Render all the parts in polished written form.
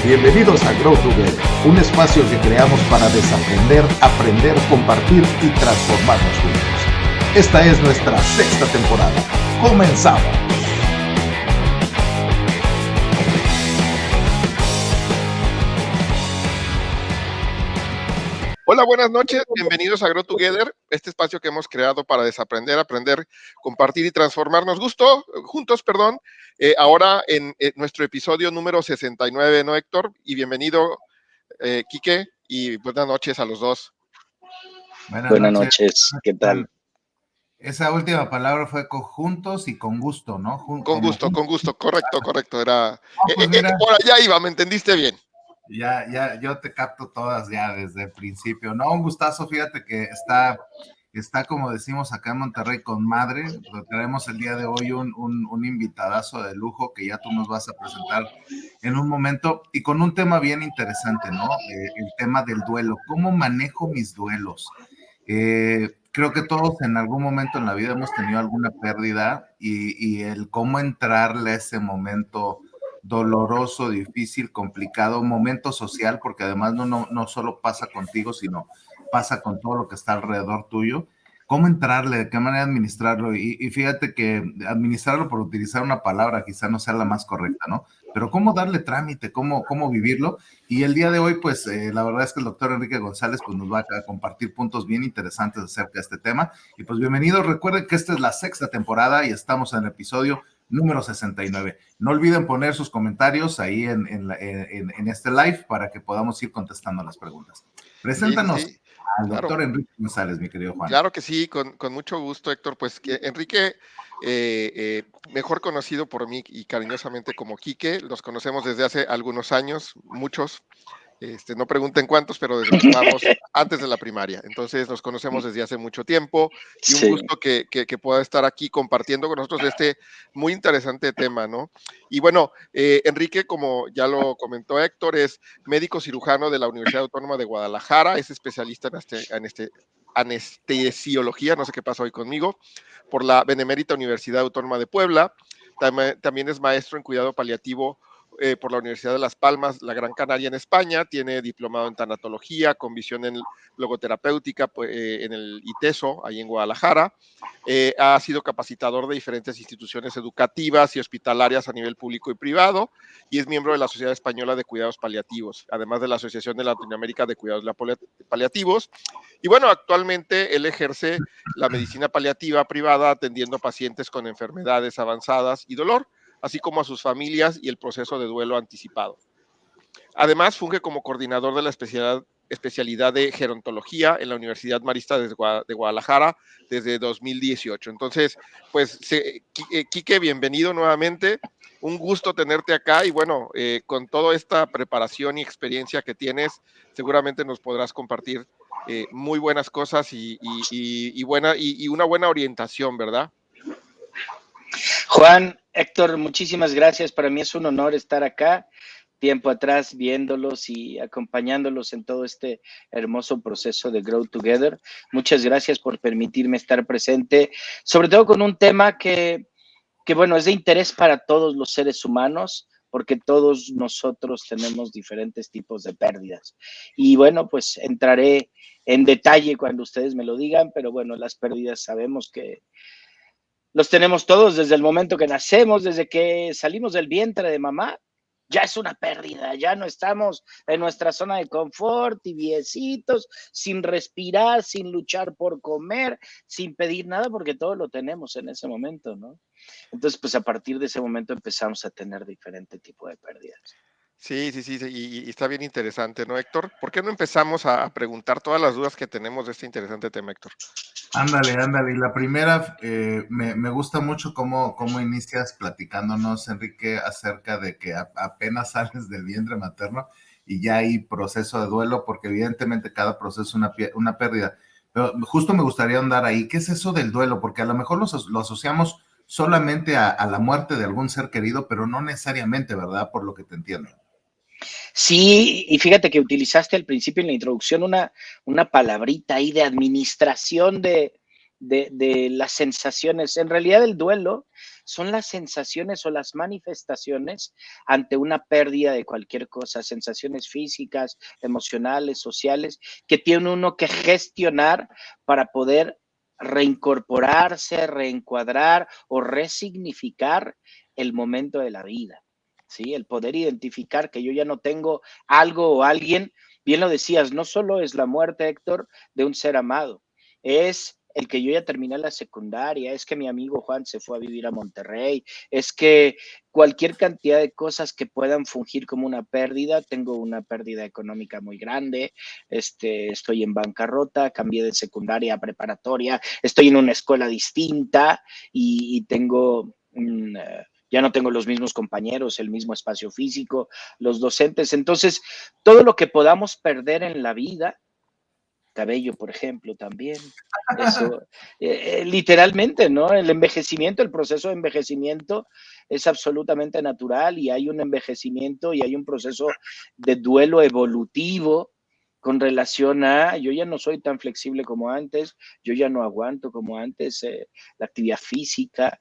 Bienvenidos a Grow Together, un espacio que creamos para desaprender, aprender, compartir y transformarnos juntos. Esta es nuestra sexta temporada. ¡Comenzamos! Hola, buenas noches, bienvenidos a Grow Together, este espacio que hemos creado para desaprender, aprender, compartir y transformarnos juntos. Ahora en nuestro episodio número 69, ¿no, Héctor? Y bienvenido, Quique, y buenas noches a los dos. Buenas noches, ¿qué tal? Esa última palabra fue con juntos y con gusto, ¿no? Con gusto, correcto, era... pues por allá iba, ¿me entendiste bien? Ya, yo te capto todas ya desde el principio. No, un gustazo, fíjate que está como decimos acá en Monterrey, con madre. Tenemos el día de hoy un invitadazo de lujo que ya tú nos vas a presentar en un momento y con un tema bien interesante, ¿no? El tema del duelo. ¿Cómo manejo mis duelos? Creo que todos en algún momento en la vida hemos tenido alguna pérdida y el cómo entrarle a ese momento doloroso, difícil, complicado, momento social, porque además no solo pasa contigo, sino pasa con todo lo que está alrededor tuyo. ¿Cómo entrarle? ¿De qué manera administrarlo? Y fíjate que administrarlo, por utilizar una palabra, quizá no sea la más correcta, ¿no? Pero cómo darle trámite, cómo vivirlo. Y el día de hoy, pues, la verdad es que el doctor Enrique González pues, nos va a compartir puntos bien interesantes acerca de este tema. Y pues, bienvenidos. Recuerden que esta es la sexta temporada y estamos en el episodio número 69. No olviden poner sus comentarios ahí en este live para que podamos ir contestando las preguntas. Preséntanos al doctor Enrique González, mi querido Juan. Claro que sí, con mucho gusto, Héctor. Pues que Enrique, mejor conocido por mí y cariñosamente como Quique, los conocemos desde hace algunos años, muchos. No pregunten cuántos, pero desde que estábamos antes de la primaria. Entonces nos conocemos desde hace mucho tiempo y un gusto que pueda estar aquí compartiendo con nosotros este muy interesante tema, ¿no? Y bueno, Enrique, como ya lo comentó Héctor, es médico cirujano de la Universidad Autónoma de Guadalajara, es especialista en anestesiología, no sé qué pasa hoy conmigo, por la Benemérita Universidad Autónoma de Puebla. También es maestro en cuidado paliativo por la Universidad de Las Palmas, la Gran Canaria en España, tiene diplomado en tanatología, con visión en logoterapéutica en el ITESO, ahí en Guadalajara, ha sido capacitador de diferentes instituciones educativas y hospitalarias a nivel público y privado, y es miembro de la Sociedad Española de Cuidados Paliativos, además de la Asociación de Latinoamérica de Cuidados Paliativos, y bueno, actualmente él ejerce la medicina paliativa privada atendiendo pacientes con enfermedades avanzadas y dolor, así como a sus familias y el proceso de duelo anticipado. Además, funge como coordinador de la especialidad de gerontología en la Universidad Marista de Guadalajara desde 2018. Entonces, pues, Quique, bienvenido nuevamente. Un gusto tenerte acá y bueno, con toda esta preparación y experiencia que tienes, seguramente nos podrás compartir muy buenas cosas y una buena orientación, ¿verdad? Juan, Héctor, muchísimas gracias. Para mí es un honor estar acá, tiempo atrás viéndolos y acompañándolos en todo este hermoso proceso de Grow Together. Muchas gracias por permitirme estar presente, sobre todo con un tema que bueno, es de interés para todos los seres humanos, porque todos nosotros tenemos diferentes tipos de pérdidas. Y bueno, pues entraré en detalle cuando ustedes me lo digan, pero bueno, las pérdidas sabemos que los tenemos todos desde el momento que nacemos, desde que salimos del vientre de mamá, ya es una pérdida, ya no estamos en nuestra zona de confort, tibiecitos, sin respirar, sin luchar por comer, sin pedir nada, porque todo lo tenemos en ese momento, ¿no? Entonces, pues a partir de ese momento empezamos a tener diferente tipo de pérdidas. Sí, y está bien interesante, ¿no, Héctor? ¿Por qué no empezamos a preguntar todas las dudas que tenemos de este interesante tema, Héctor? Ándale. Y la primera, me gusta mucho cómo inicias platicándonos, Enrique, acerca de que apenas sales del vientre materno y ya hay proceso de duelo, porque evidentemente cada proceso es una pérdida. Pero justo me gustaría andar ahí. ¿Qué es eso del duelo? Porque a lo mejor lo asociamos solamente a la muerte de algún ser querido, pero no necesariamente, ¿verdad? Por lo que te entiendo. Sí, y fíjate que utilizaste al principio en la introducción una palabrita ahí de administración de de las sensaciones. En realidad el duelo son las sensaciones o las manifestaciones ante una pérdida de cualquier cosa, sensaciones físicas, emocionales, sociales, que tiene uno que gestionar para poder reincorporarse, reencuadrar o resignificar el momento de la vida. ¿Sí? El poder identificar que yo ya no tengo algo o alguien, bien lo decías, no solo es la muerte, Héctor, de un ser amado, es el que yo ya terminé la secundaria, es que mi amigo Juan se fue a vivir a Monterrey, es que cualquier cantidad de cosas que puedan fungir como una pérdida, tengo una pérdida económica muy grande, estoy en bancarrota, cambié de secundaria a preparatoria, estoy en una escuela distinta y tengo ya no tengo los mismos compañeros, el mismo espacio físico, los docentes. Entonces, todo lo que podamos perder en la vida, cabello, por ejemplo, también, eso, literalmente, ¿no? El envejecimiento, el proceso de envejecimiento es absolutamente natural y hay un envejecimiento y hay un proceso de duelo evolutivo con relación a, yo ya no soy tan flexible como antes, yo ya no aguanto como antes la actividad física,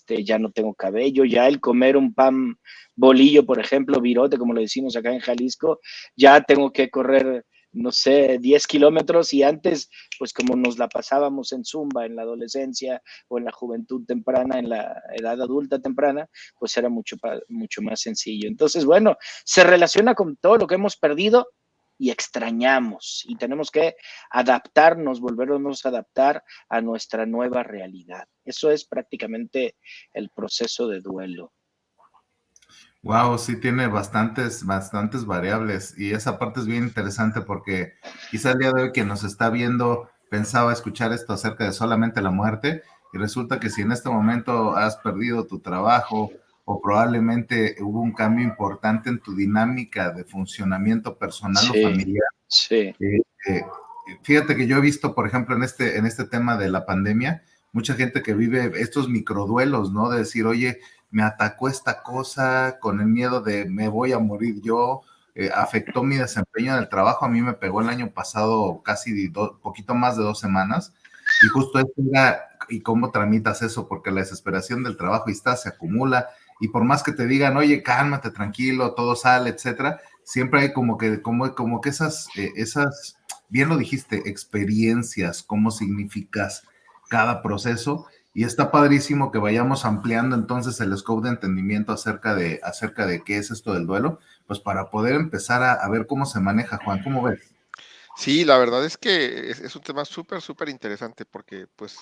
ya no tengo cabello, ya el comer un pan bolillo, por ejemplo, virote, como lo decimos acá en Jalisco, ya tengo que correr, no sé, 10 kilómetros y antes, pues como nos la pasábamos en Zumba en la adolescencia o en la juventud temprana, en la edad adulta temprana, pues era mucho más sencillo. Entonces, bueno, se relaciona con todo lo que hemos perdido y extrañamos y tenemos que adaptarnos, volvernos a adaptar a nuestra nueva realidad. Eso es prácticamente el proceso de duelo. Wow, sí tiene bastantes variables y esa parte es bien interesante porque quizá el día de hoy quien nos está viendo pensaba escuchar esto acerca de solamente la muerte y resulta que si en este momento has perdido tu trabajo o probablemente hubo un cambio importante en tu dinámica de funcionamiento personal o familiar. Sí. Fíjate que yo he visto, por ejemplo, en este tema de la pandemia, mucha gente que vive estos microduelos, ¿no? De decir, oye, me atacó esta cosa con el miedo de me voy a morir yo, afectó mi desempeño en el trabajo, a mí me pegó el año pasado casi poquito más de 2 semanas, y justo esto era, ¿y cómo tramitas eso? Porque la desesperación del trabajo se acumula, y por más que te digan, oye, cálmate, tranquilo, todo sale, etcétera, siempre hay como que esas, bien lo dijiste, experiencias, cómo significas cada proceso, y está padrísimo que vayamos ampliando entonces el scope de entendimiento acerca de qué es esto del duelo, pues para poder empezar a ver cómo se maneja. Juan, ¿cómo ves? Sí, la verdad es que es un tema súper interesante porque pues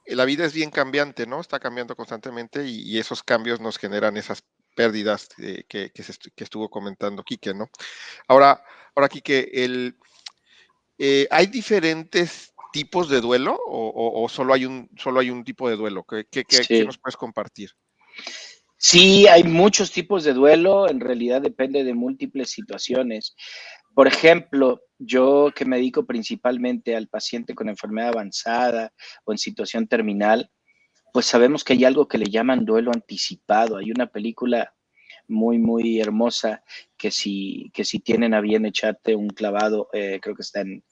la vida es bien cambiante, ¿no? Está cambiando constantemente y esos cambios nos generan esas pérdidas que estuvo comentando Quique, ¿no? Ahora Quique, ¿hay diferentes tipos de duelo o solo hay un tipo de duelo? ¿Qué Sí. nos puedes compartir? Sí, hay muchos tipos de duelo, en realidad depende de múltiples situaciones. Por ejemplo, yo que me dedico principalmente al paciente con enfermedad avanzada o en situación terminal, pues sabemos que hay algo que le llaman duelo anticipado. Hay una película muy hermosa que si tienen a bien echarte un clavado, creo que está en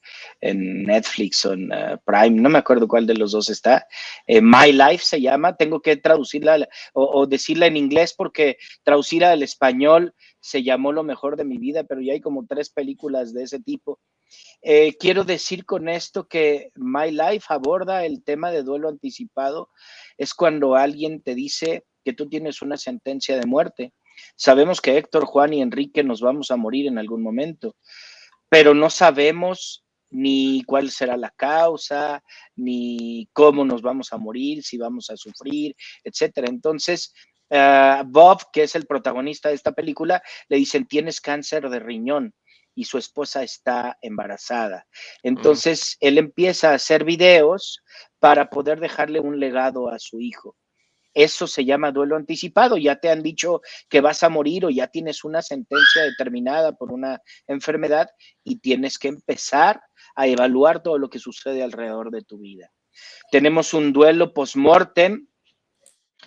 Netflix o en Prime, no me acuerdo cuál de los dos está. My Life se llama, tengo que traducirla o decirla en inglés porque traducirla al español se llamó Lo mejor de mi vida, pero ya hay como 3 películas de ese tipo. Quiero decir con esto que My Life aborda el tema de duelo anticipado. Es cuando alguien te dice que tú tienes una sentencia de muerte. Sabemos que Héctor, Juan y Enrique nos vamos a morir en algún momento, pero no sabemos ni cuál será la causa, ni cómo nos vamos a morir, si vamos a sufrir, etcétera. Entonces, Bob, que es el protagonista de esta película, le dicen, tienes cáncer de riñón y su esposa está embarazada. Entonces, él empieza a hacer videos para poder dejarle un legado a su hijo. Eso se llama duelo anticipado. Ya te han dicho que vas a morir o ya tienes una sentencia determinada por una enfermedad y tienes que empezar a evaluar todo lo que sucede alrededor de tu vida. Tenemos un duelo post-mortem,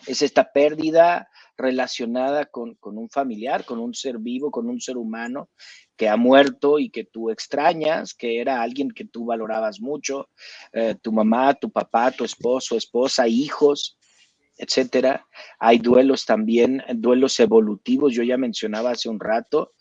es esta pérdida relacionada con un familiar, con un ser vivo, con un ser humano que ha muerto y que tú extrañas, que era alguien que tú valorabas mucho, tu mamá, tu papá, tu esposo, esposa, hijos, etcétera. Hay duelos también, duelos evolutivos. Yo ya mencionaba hace un rato,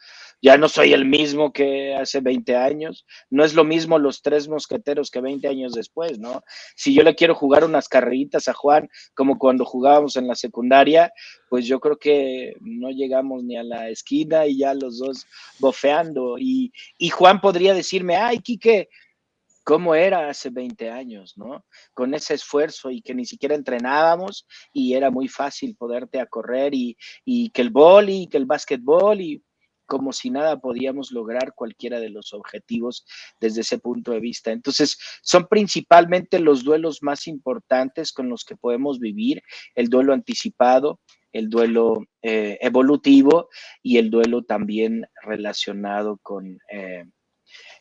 ya no soy el mismo que hace 20 años. No es lo mismo los tres mosqueteros que 20 años después, ¿no? Si yo le quiero jugar unas carreritas a Juan, como cuando jugábamos en la secundaria, pues yo creo que no llegamos ni a la esquina y ya los dos bofeando. Y Juan podría decirme, ay, Quique, cómo era hace 20 años, ¿no? Con ese esfuerzo y que ni siquiera entrenábamos y era muy fácil poderte a correr y que el vóley, que el básquetbol y como si nada podíamos lograr cualquiera de los objetivos desde ese punto de vista. Entonces, son principalmente los duelos más importantes con los que podemos vivir, el duelo anticipado, el duelo evolutivo y el duelo también relacionado con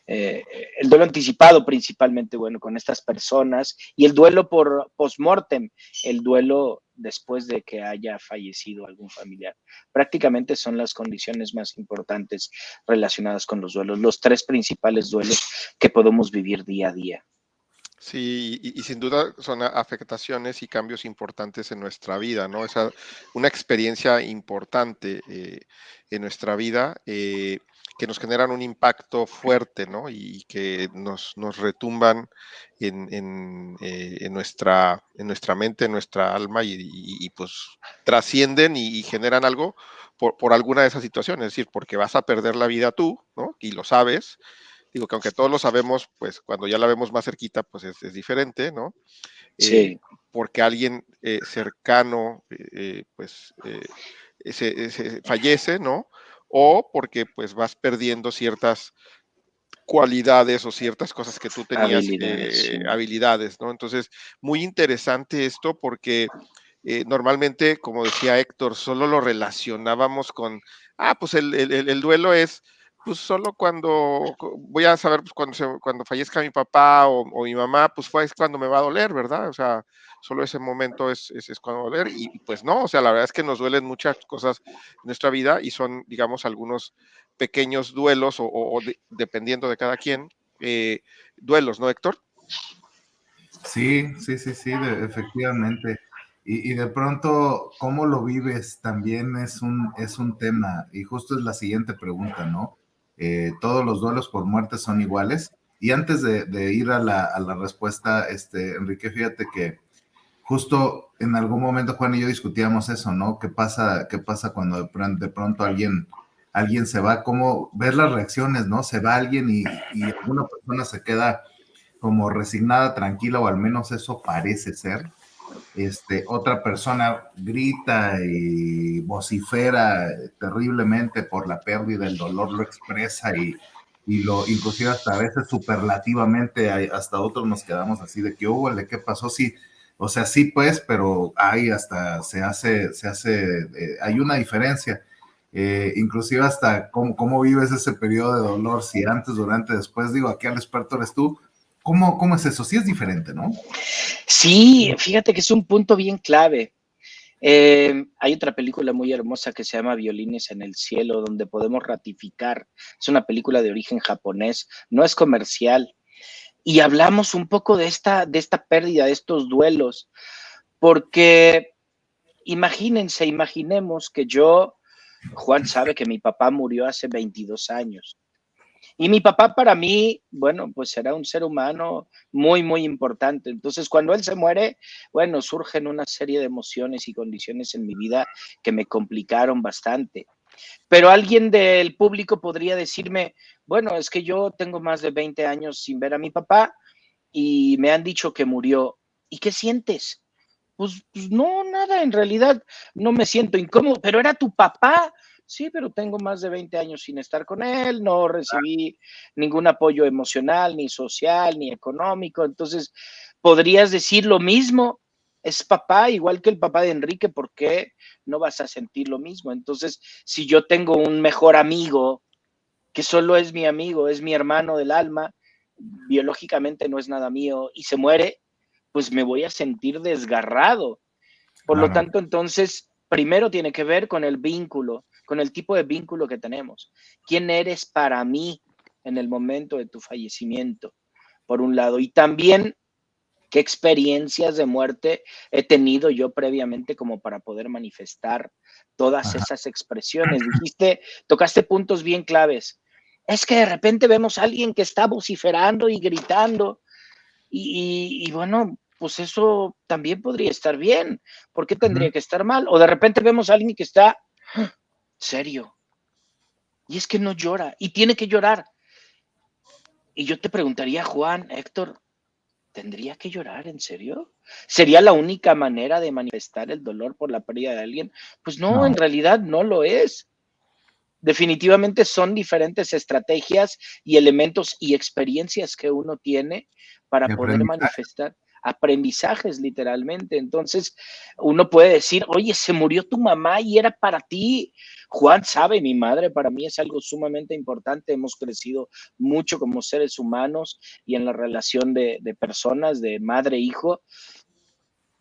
el duelo anticipado principalmente, bueno, con estas personas y el duelo por post-mortem, el duelo después de que haya fallecido algún familiar. Prácticamente son las condiciones más importantes relacionadas con los duelos, los tres principales duelos que podemos vivir día a día. Sí, y sin duda son afectaciones y cambios importantes en nuestra vida, ¿no? Esa, una experiencia importante en nuestra vida que nos generan un impacto fuerte, ¿no? Y que nos retumban en nuestra mente, en nuestra alma y, pues trascienden y generan algo por alguna de esas situaciones, es decir, porque vas a perder la vida tú, ¿no? Y lo sabes. Digo que aunque todos lo sabemos, pues cuando ya la vemos más cerquita, pues es diferente, ¿no? Sí. Porque alguien cercano, fallece, ¿no? O porque pues vas perdiendo ciertas cualidades o ciertas cosas que tú tenías, habilidades, ¿no? Entonces, muy interesante esto porque normalmente, como decía Héctor, solo lo relacionábamos con, pues el duelo es, pues solo cuando voy a saber, pues cuando fallezca mi papá o mi mamá, pues es cuando me va a doler, ¿verdad? O sea, solo ese momento es cuando va a doler y pues no, o sea, la verdad es que nos duelen muchas cosas en nuestra vida y son, digamos, algunos pequeños duelos dependiendo de cada quien, duelos, ¿no, Héctor? Sí, efectivamente. Y de pronto, ¿cómo lo vives? También es un tema. Y justo es la siguiente pregunta, ¿no? ¿Todos los duelos por muerte son iguales? Y antes de ir a la respuesta, Enrique, fíjate que justo en algún momento Juan y yo discutíamos eso, ¿no? ¿Qué pasa cuando de pronto alguien se va? ¿Cómo ver las reacciones, ¿no? Se va alguien y alguna persona se queda como resignada, tranquila, o al menos eso parece ser. Otra persona grita y vocifera terriblemente por la pérdida, el dolor lo expresa y lo inclusive hasta a veces superlativamente, hasta otros nos quedamos así de que ¿qué pasó? Sí, o sea, sí pues, pero ahí hasta se hace hay una diferencia. Inclusive hasta cómo vives ese periodo de dolor, si antes, durante, después, digo, aquí al experto eres tú. ¿Cómo es eso? Sí es diferente, ¿no? Sí, fíjate que es un punto bien clave. Hay otra película muy hermosa que se llama Violines en el Cielo, donde podemos ratificar. Es una película de origen japonés, no es comercial. Y hablamos un poco de esta pérdida, de estos duelos, porque imaginemos que Juan sabe que mi papá murió hace 22 años. Y mi papá para mí, bueno, pues era un ser humano muy, muy importante. Entonces, cuando él se muere, bueno, surgen una serie de emociones y condiciones en mi vida que me complicaron bastante. Pero alguien del público podría decirme, bueno, es que yo tengo más de 20 años sin ver a mi papá y me han dicho que murió. ¿Y qué sientes? Pues no, nada, en realidad no me siento incómodo, pero era tu papá. Sí, pero tengo más de 20 años sin estar con él, no recibí ningún apoyo emocional, ni social, ni económico. Entonces, podrías decir lo mismo, es papá, igual que el papá de Enrique, ¿por qué no vas a sentir lo mismo? Entonces, si yo tengo un mejor amigo, que solo es mi amigo, es mi hermano del alma, biológicamente no es nada mío, y se muere, pues me voy a sentir desgarrado. Por lo tanto, entonces, primero tiene que ver con el vínculo, con el tipo de vínculo que tenemos. ¿Quién eres para mí en el momento de tu fallecimiento? Por un lado. Y también, ¿qué experiencias de muerte he tenido yo previamente como para poder manifestar todas esas expresiones? Tocaste puntos bien claves. Es que de repente vemos a alguien que está vociferando y gritando y bueno, pues eso también podría estar bien. ¿Por qué tendría que estar mal? O de repente vemos a alguien que está serio y es que no llora y tiene que llorar. Y yo te preguntaría, Juan, Héctor, ¿tendría que llorar, en serio? ¿Sería la única manera de manifestar el dolor por la pérdida de alguien? Pues no, en realidad no lo es. Definitivamente son diferentes estrategias y elementos y experiencias que uno tiene para poder manifestar aprendizajes, literalmente. Entonces, uno puede decir, oye, se murió tu mamá y era para ti. Juan sabe, mi madre para mí es algo sumamente importante. Hemos crecido mucho como seres humanos y en la relación de personas, de madre-hijo.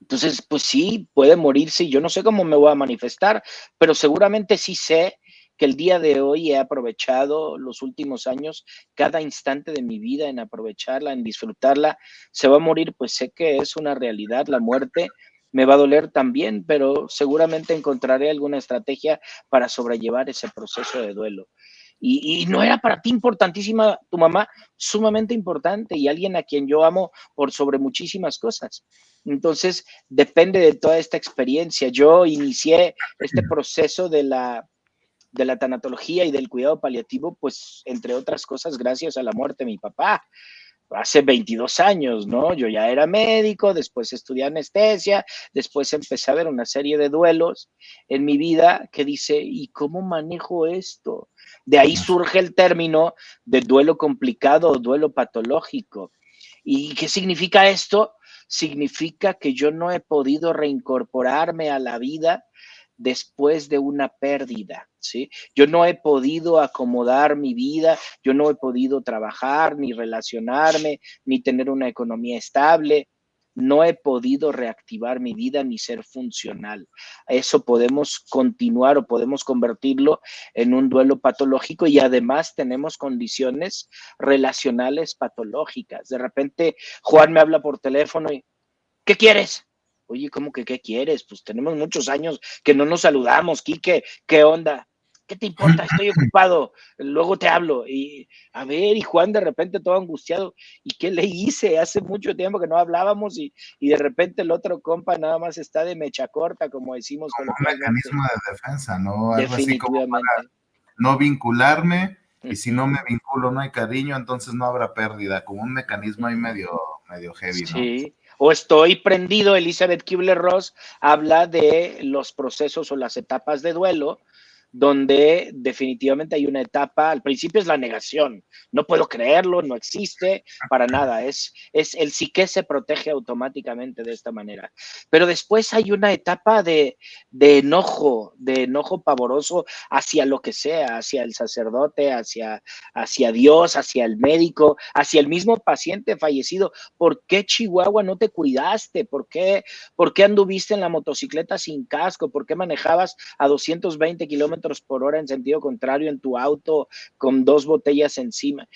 Entonces, pues sí, puede morirse y yo no sé cómo me voy a manifestar, pero seguramente sí sé que el día de hoy he aprovechado los últimos años, cada instante de mi vida en aprovecharla, en disfrutarla. Se va a morir, pues sé que es una realidad, la muerte me va a doler también, pero seguramente encontraré alguna estrategia para sobrellevar ese proceso de duelo. Y no era para ti importantísima tu mamá, sumamente importante y alguien a quien yo amo por sobre muchísimas cosas. Entonces, depende de toda esta experiencia. Yo inicié este proceso de la tanatología y del cuidado paliativo, pues, entre otras cosas, gracias a la muerte de mi papá. Hace 22 años, ¿no? Yo ya era médico, después estudié anestesia, después empecé a ver una serie de duelos en mi vida que dice, ¿y cómo manejo esto? De ahí surge el término de duelo complicado o duelo patológico. ¿Y qué significa esto? Significa que yo no he podido reincorporarme a la vida después de una pérdida, ¿sí? Yo no he podido acomodar mi vida, yo no he podido trabajar, ni relacionarme, ni tener una economía estable, no he podido reactivar mi vida ni ser funcional. Eso podemos continuar o podemos convertirlo en un duelo patológico y además tenemos condiciones relacionales patológicas. De repente, Juan me habla por teléfono y, ¿qué quieres? Oye, ¿cómo que qué quieres? Pues tenemos muchos años que no nos saludamos, Quique, ¿qué onda? ¿Qué te importa? Estoy ocupado, luego te hablo. Y a ver, y Juan de repente todo angustiado, ¿y qué le hice? Hace mucho tiempo que no hablábamos y de repente el otro compa nada más está de mecha corta, como decimos como un mecanismo de defensa, ¿no? Algo así como para no vincularme, y si no me vinculo no hay cariño, entonces no habrá pérdida, como un mecanismo ahí medio heavy, ¿no? Sí. O estoy prendido, Elizabeth Kubler-Ross habla de los procesos o las etapas de duelo, donde definitivamente hay una etapa, al principio es la negación, no puedo creerlo, no existe, para nada, es el psique se protege automáticamente de esta manera, pero después hay una etapa de enojo pavoroso hacia lo que sea, hacia el sacerdote, hacia Dios, hacia el médico, hacia el mismo paciente fallecido. ¿Por qué, Chihuahua, no te cuidaste? ¿Por qué anduviste en la motocicleta sin casco? ¿Por qué manejabas a 220 kilómetros por hora en sentido contrario en tu auto con 2 botellas encima?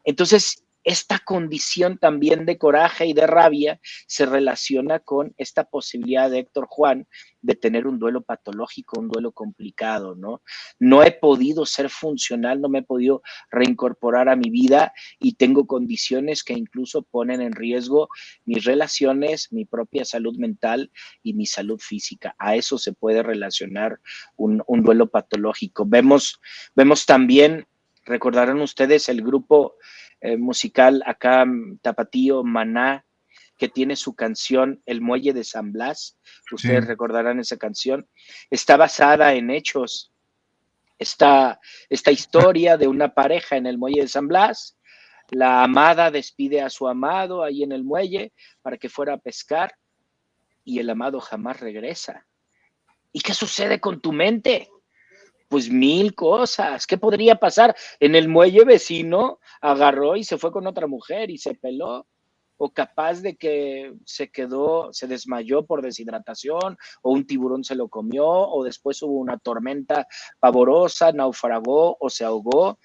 Entonces, esta condición también de coraje y de rabia se relaciona con esta posibilidad de Héctor Juan de tener un duelo patológico, un duelo complicado, ¿no? No he podido ser funcional, no me he podido reincorporar a mi vida y tengo condiciones que incluso ponen en riesgo mis relaciones, mi propia salud mental y mi salud física. A eso se puede relacionar un duelo patológico. Vemos también, recordarán ustedes el grupo musical acá tapatío, Maná, que tiene su canción El Muelle de San Blas. Ustedes recordarán esa canción. Está basada en hechos. Esta historia de una pareja en el Muelle de San Blas. La amada despide a su amado ahí en el muelle para que fuera a pescar y el amado jamás regresa. ¿Y qué sucede con tu mente? Pues 1000 cosas. ¿Qué podría pasar? En el muelle vecino agarró y se fue con otra mujer y se peló. o capaz de que se desmayó por deshidratación, o un tiburón se lo comió, o después hubo una tormenta pavorosa, naufragó o se ahogó.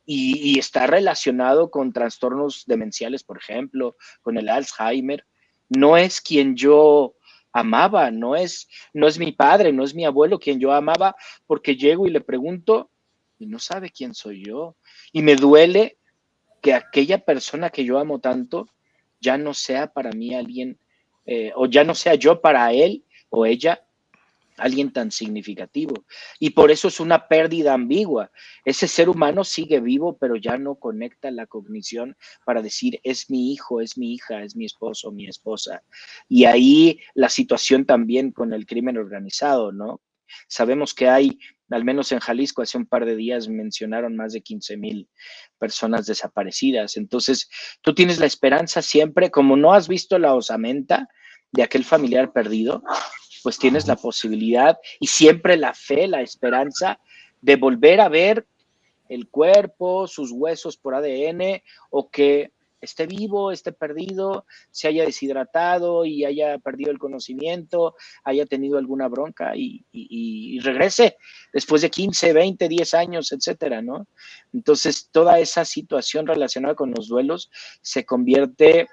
Y está relacionado con trastornos demenciales, por ejemplo, con el Alzheimer. No es quien yo amaba, no es mi padre, no es mi abuelo quien yo amaba, porque llego y le pregunto y no sabe quién soy yo. Y me duele que aquella persona que yo amo tanto ya no sea para mí alguien, o ya no sea yo para él o ella alguien tan significativo. Y por eso es una pérdida ambigua. Ese ser humano sigue vivo, pero ya no conecta la cognición para decir, es mi hijo, es mi hija, es mi esposo, mi esposa. Y ahí la situación también con el crimen organizado, ¿no? Sabemos que hay, al menos en Jalisco, hace un par de días mencionaron más de 15,000 personas desaparecidas. Entonces, tú tienes la esperanza siempre, como no has visto la osamenta de aquel familiar perdido, pues tienes la posibilidad y siempre la fe, la esperanza de volver a ver el cuerpo, sus huesos por ADN, o que esté vivo, esté perdido, se haya deshidratado y haya perdido el conocimiento, haya tenido alguna bronca y regrese después de 15, 20, 10 años, etcétera, ¿no? Entonces, toda esa situación relacionada con los duelos se convierte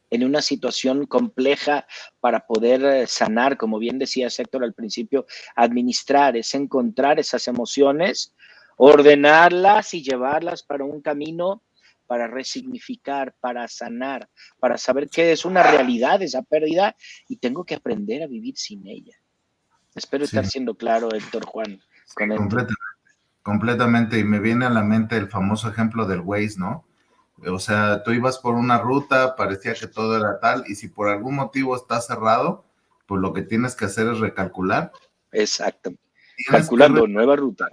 en una situación compleja para poder sanar, como bien decía Héctor al principio, administrar, es encontrar esas emociones, ordenarlas y llevarlas para un camino para resignificar, para sanar, para saber que es una realidad esa pérdida y tengo que aprender a vivir sin ella. Espero estar siendo claro, Héctor, Juan, con esto. Completamente, y me viene a la mente el famoso ejemplo del Waze, ¿no? O sea, tú ibas por una ruta, parecía que todo era tal, y si por algún motivo está cerrado, pues lo que tienes que hacer es recalcular. Exacto. Calculando nueva ruta.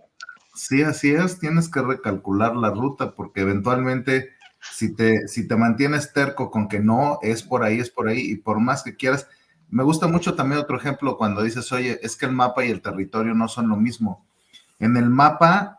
Sí, así es, tienes que recalcular la ruta, porque eventualmente, si te mantienes terco con que no, es por ahí, y por más que quieras, me gusta mucho también otro ejemplo cuando dices, oye, es que el mapa y el territorio no son lo mismo. En el mapa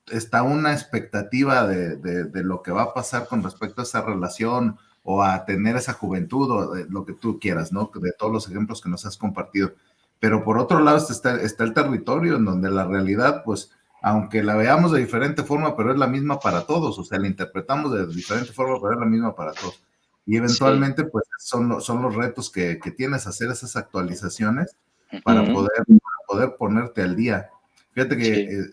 está una expectativa de lo que va a pasar con respecto a esa relación o a tener esa juventud o de lo que tú quieras, ¿no? De todos los ejemplos que nos has compartido. Pero por otro lado está el territorio en donde la realidad, pues, aunque la veamos de diferente forma, pero es la misma para todos, o sea, la interpretamos de diferente forma, pero es la misma para todos. Y eventualmente, pues, son los retos que tienes, hacer esas actualizaciones para poder ponerte al día. Fíjate que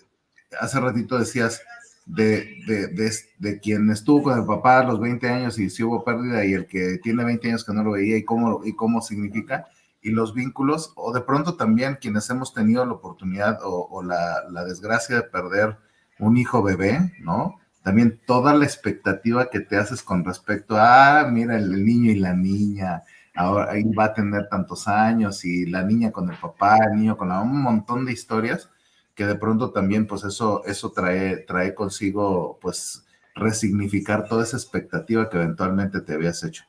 hace ratito decías de quien estuvo con el papá a los 20 años y si hubo pérdida y el que tiene 20 años que no lo veía y cómo significa, y los vínculos, o de pronto también quienes hemos tenido la oportunidad o la desgracia de perder un hijo bebé, ¿no? También toda la expectativa que te haces con respecto a, mira, el niño y la niña, ahora ahí va a tener tantos años, y la niña con el papá, el niño con un montón de historias, que de pronto también, pues eso trae consigo, pues, resignificar toda esa expectativa que eventualmente te habías hecho.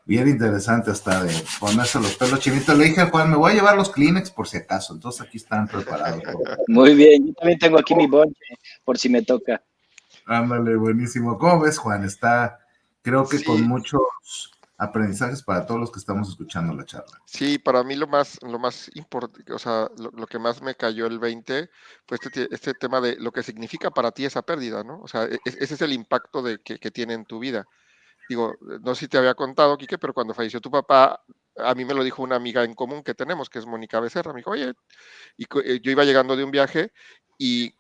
Bien interesante hasta de ponerse los pelos chinitos. Le dije a Juan, me voy a llevar los Kleenex por si acaso, entonces aquí están preparados. Muy bien, yo también tengo aquí mi bonche, por si me toca. Ándale, buenísimo. ¿Cómo ves, Juan? Creo que con muchos aprendizajes para todos los que estamos escuchando la charla. Sí, para mí lo más importante, o sea, lo que más me cayó el 20 fue este tema de lo que significa para ti esa pérdida, ¿no? O sea, ese es el impacto que tiene en tu vida. Digo, no sé si te había contado, Quique, pero cuando falleció tu papá, a mí me lo dijo una amiga en común que tenemos, que es Mónica Becerra. Me dijo, oye, yo iba llegando de un viaje y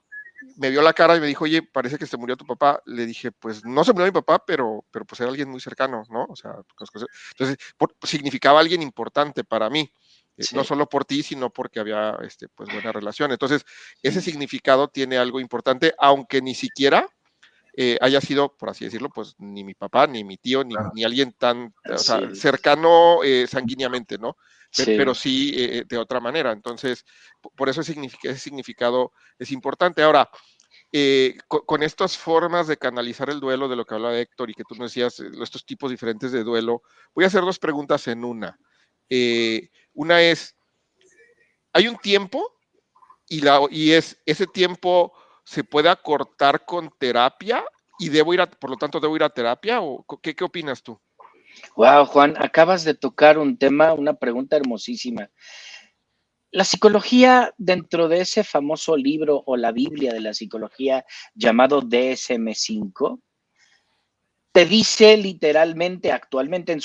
me vio la cara y me dijo, oye, parece que se murió tu papá. Le dije, pues no se murió mi papá, pero pues era alguien muy cercano, ¿no? O sea, entonces significaba alguien importante para mí. No solo por ti, sino porque había pues buena relación. Entonces, ese significado tiene algo importante, aunque ni siquiera haya sido, por así decirlo, pues ni mi papá, ni mi tío, ni alguien tan cercano sanguíneamente, ¿no? Pero sí de otra manera. Entonces, por eso ese significado es importante. Ahora, con estas formas de canalizar el duelo, de lo que hablaba Héctor y que tú nos decías, estos tipos diferentes de duelo, voy a hacer dos preguntas en una. Una es, ¿hay un tiempo? Y ese tiempo se puede acortar con terapia y por lo tanto debo ir a terapia, o ¿qué opinas tú? Wow, Juan, acabas de tocar un tema, una pregunta hermosísima. La psicología, dentro de ese famoso libro o la Biblia de la psicología llamado DSM-5, te dice literalmente, actualmente,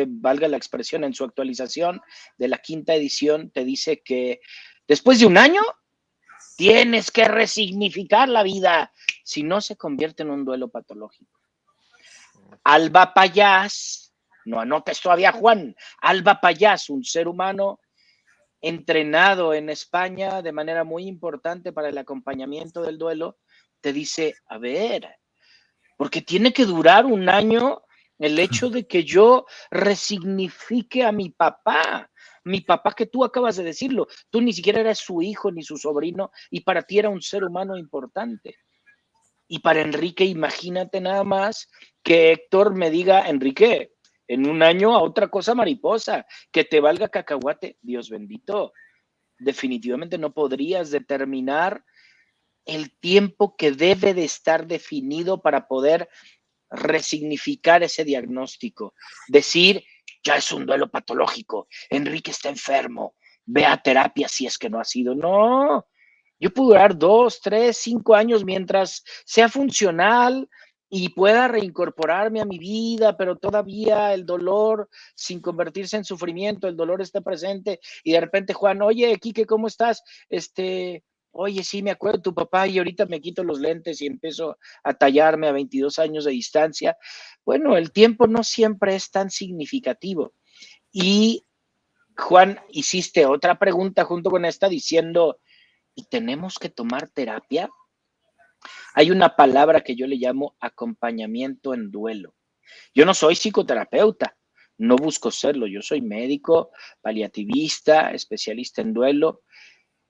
valga la expresión, en su actualización de la 5ª edición, te dice que después de un año tienes que resignificar la vida, si no se convierte en un duelo patológico. Alba Payás, no anotes todavía, Juan, Alba Payás, un ser humano entrenado en España de manera muy importante para el acompañamiento del duelo, te dice, a ver, porque tiene que durar un año el hecho de que yo resignifique a mi papá que tú acabas de decirlo, tú ni siquiera eras su hijo ni su sobrino y para ti era un ser humano importante. Y para Enrique, imagínate nada más que Héctor me diga, Enrique, en un año a otra cosa mariposa, que te valga cacahuate, Dios bendito. Definitivamente no podrías determinar el tiempo que debe de estar definido para poder resignificar ese diagnóstico. Decir, ya es un duelo patológico, Enrique está enfermo, ve a terapia si es que no ha sido. No, yo puedo durar 2, 3, 5 años mientras sea funcional y pueda reincorporarme a mi vida, pero todavía el dolor, sin convertirse en sufrimiento, el dolor está presente y de repente, Juan, oye, Quique, ¿cómo estás? Oye, sí, me acuerdo de tu papá y ahorita me quito los lentes y empiezo a tallarme a 22 años de distancia. Bueno, el tiempo no siempre es tan significativo. Y Juan, hiciste otra pregunta junto con esta diciendo, ¿y tenemos que tomar terapia? Hay una palabra que yo le llamo acompañamiento en duelo. Yo no soy psicoterapeuta, no busco serlo, yo soy médico, paliativista, especialista en duelo,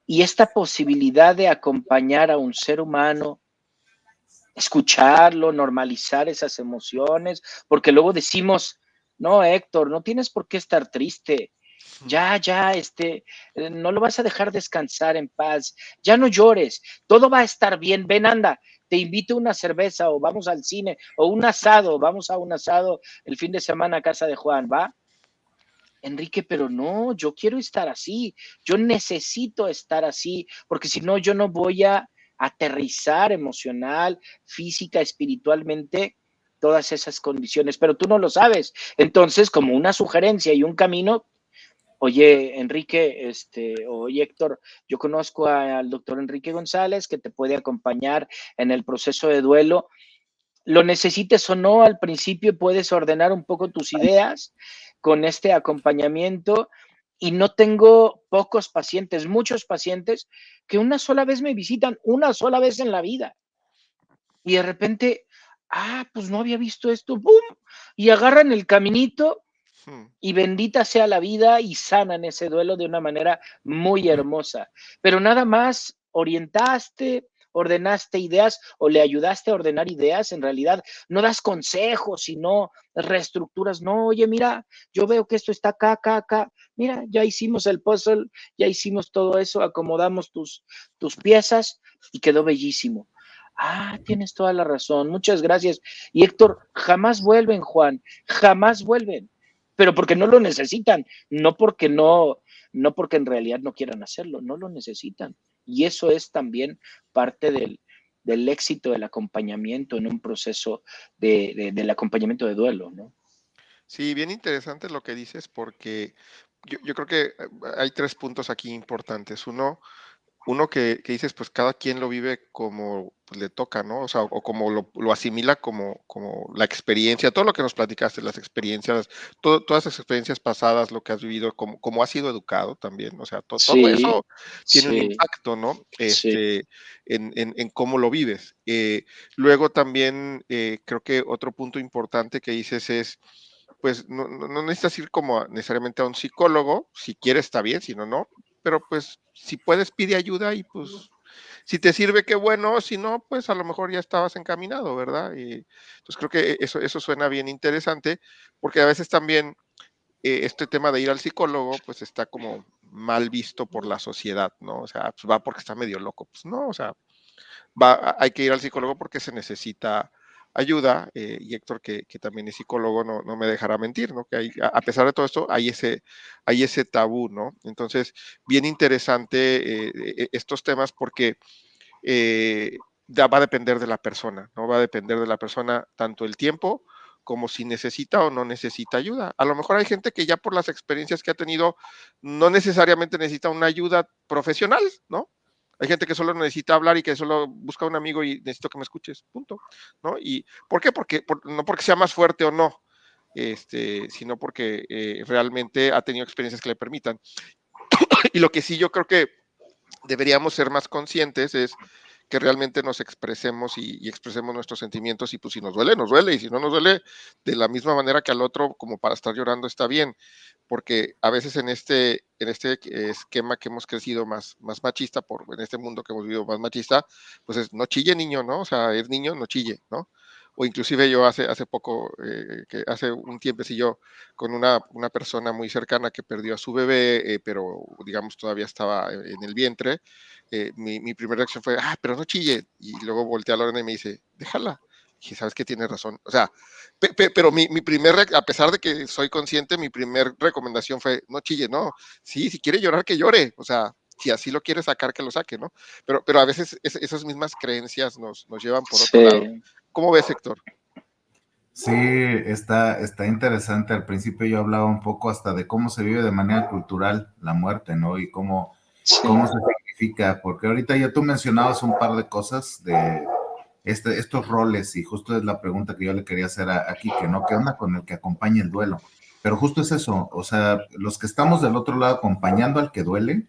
y esta posibilidad de acompañar a un ser humano, escucharlo, normalizar esas emociones, porque luego decimos, no, Héctor, no tienes por qué estar triste, ya, no lo vas a dejar descansar en paz, ya no llores, todo va a estar bien, ven, anda, te invito a una cerveza o vamos al cine o un asado, vamos a un asado el fin de semana a casa de Juan, ¿va? Enrique, pero no, yo quiero estar así, yo necesito estar así, porque si no, yo no voy a aterrizar emocional, física, espiritualmente, todas esas condiciones, pero tú no lo sabes. Entonces, como una sugerencia y un camino, oye, Enrique, oye, Héctor, yo conozco al doctor Enrique González que te puede acompañar en el proceso de duelo. Lo necesites o no, al principio puedes ordenar un poco tus ideas con este acompañamiento y no tengo pocos pacientes, muchos pacientes que una sola vez me visitan, una sola vez en la vida y de repente, pues no había visto esto, ¡pum! Y agarran el caminito y bendita sea la vida y sanan ese duelo de una manera muy hermosa. Pero nada más orientaste, ordenaste ideas o le ayudaste a ordenar ideas, en realidad no das consejos, sino reestructuras. No, oye, mira, yo veo que esto está acá, acá, acá. Mira, ya hicimos el puzzle, ya hicimos todo eso, acomodamos tus piezas y quedó bellísimo. Tienes toda la razón, muchas gracias. Y Héctor, jamás vuelven, Juan, jamás vuelven, pero porque no lo necesitan, no porque en realidad no quieran hacerlo, no lo necesitan. Y eso es también parte del éxito del acompañamiento en un proceso del acompañamiento de duelo, ¿no? Sí, bien interesante lo que dices porque yo creo que hay 3 puntos aquí importantes. Uno que dices, pues cada quien lo vive como pues, le toca, ¿no? O sea, o como lo asimila como la experiencia, todo lo que nos platicaste, las experiencias, todas las experiencias pasadas, lo que has vivido, como has sido educado también, o sea, todo Sí, eso tiene un sí, impacto, ¿no? sí. En cómo lo vives. Luego también creo que otro punto importante que dices es, pues no necesitas ir como necesariamente a un psicólogo, si quieres está bien, si no, no, pero pues si puedes pide ayuda y pues si te sirve qué bueno, si no, pues a lo mejor ya estabas encaminado, ¿verdad? Y pues creo que eso suena bien interesante, porque a veces también este tema de ir al psicólogo, pues está como mal visto por la sociedad, ¿no? O sea, pues va porque está medio loco, pues no, o sea, hay que ir al psicólogo porque se necesita ayuda, y Héctor, que también es psicólogo, no me dejará mentir, ¿no? Que a pesar de todo esto, hay ese tabú, ¿no? Entonces, bien interesante estos temas porque va a depender de la persona, ¿no? Va a depender de la persona tanto el tiempo como si necesita o no necesita ayuda. A lo mejor hay gente que ya por las experiencias que ha tenido no necesariamente necesita una ayuda profesional, ¿no? Hay gente que solo necesita hablar y que solo busca un amigo y necesito que me escuches, punto, ¿no? ¿Y por qué? No porque sea más fuerte o no, sino porque realmente ha tenido experiencias que le permitan. Y lo que sí yo creo que deberíamos ser más conscientes es que realmente nos expresemos y expresemos nuestros sentimientos, y pues si nos duele, y si no nos duele de la misma manera que al otro, como para estar llorando, está bien, porque a veces en este esquema que hemos crecido más machista, en este mundo que hemos vivido más machista, pues es no chille niño, ¿no? O sea, es niño, no chille, ¿no? O inclusive yo hace poco, que hace un tiempecillo, con una persona muy cercana que perdió a su bebé, pero digamos todavía estaba en el vientre, mi primera reacción fue, pero no chille, y luego volteé a Lorena y me dice, déjala. Y dije, sabes que tienes razón, o sea, pero a pesar de que soy consciente, mi primer recomendación fue, no chille, no, sí, si quiere llorar, que llore, o sea, si así lo quiere sacar, que lo saque, ¿no? Pero a veces esas mismas creencias nos llevan por otro lado. Sí. ¿Cómo ves, Héctor? Sí, está interesante. Al principio yo hablaba un poco hasta de cómo se vive de manera cultural la muerte, ¿no? Y cómo se significa, porque ahorita ya tú mencionabas un par de cosas de estos roles, y justo es la pregunta que yo le quería hacer a Quique, ¿no? ¿Qué onda con el que acompaña el duelo? Pero justo es eso, o sea, los que estamos del otro lado acompañando al que duele,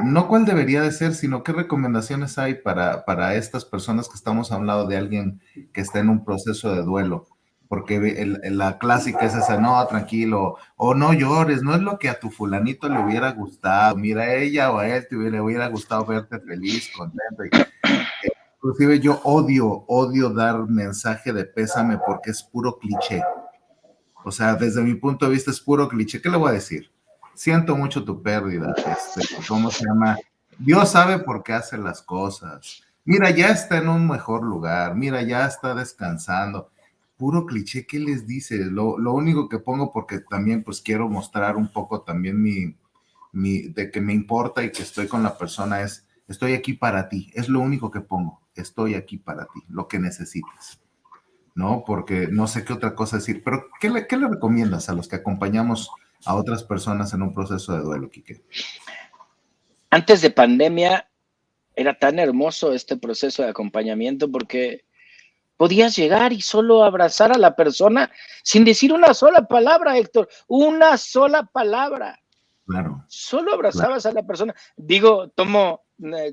no cuál debería de ser, sino qué recomendaciones hay para estas personas que estamos hablando de alguien que está en un proceso de duelo. Porque la clásica es esa, no, tranquilo, o no llores, no es lo que a tu fulanito le hubiera gustado, mira, a ella o a él le hubiera gustado verte feliz, contento. Inclusive yo odio dar mensaje de pésame porque es puro cliché. O sea, desde mi punto de vista es puro cliché. ¿Qué le voy a decir? Siento mucho tu pérdida. ¿Cómo se llama? Dios sabe por qué hace las cosas. Mira, ya está en un mejor lugar. Mira, ya está descansando. Puro cliché, ¿qué les dice? Lo único que pongo, porque también pues quiero mostrar un poco también de que me importa y que estoy con la persona, es estoy aquí para ti. Es lo único que pongo. Estoy aquí para ti, lo que necesites. ¿No? Porque no sé qué otra cosa decir, pero ¿qué le recomiendas a los que acompañamos a otras personas en un proceso de duelo, Quique? Antes de pandemia era tan hermoso este proceso de acompañamiento porque podías llegar y solo abrazar a la persona sin decir una sola palabra, Héctor, una sola palabra. Claro. Solo abrazabas a la persona. Digo, tomo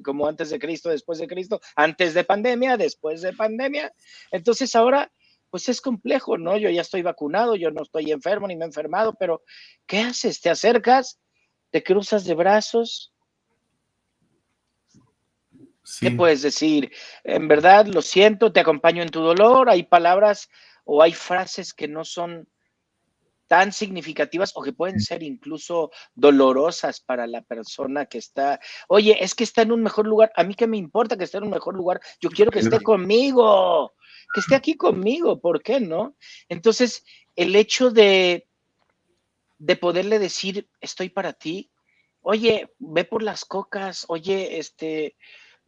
como antes de Cristo, después de Cristo, antes de pandemia, después de pandemia. Entonces ahora, pues es complejo, ¿no? Yo ya estoy vacunado, yo no estoy enfermo ni me he enfermado, pero ¿qué haces? ¿Te acercas? ¿Te cruzas de brazos? Sí. ¿Qué puedes decir? En verdad, lo siento, te acompaño en tu dolor. Hay palabras o hay frases que no son tan significativas o que pueden ser incluso dolorosas para la persona que está, oye, es que está en un mejor lugar, a mí qué me importa que esté en un mejor lugar, yo quiero que esté conmigo, que esté aquí conmigo, ¿por qué no? Entonces, el hecho de poderle decir, estoy para ti, oye, ve por las cocas, oye,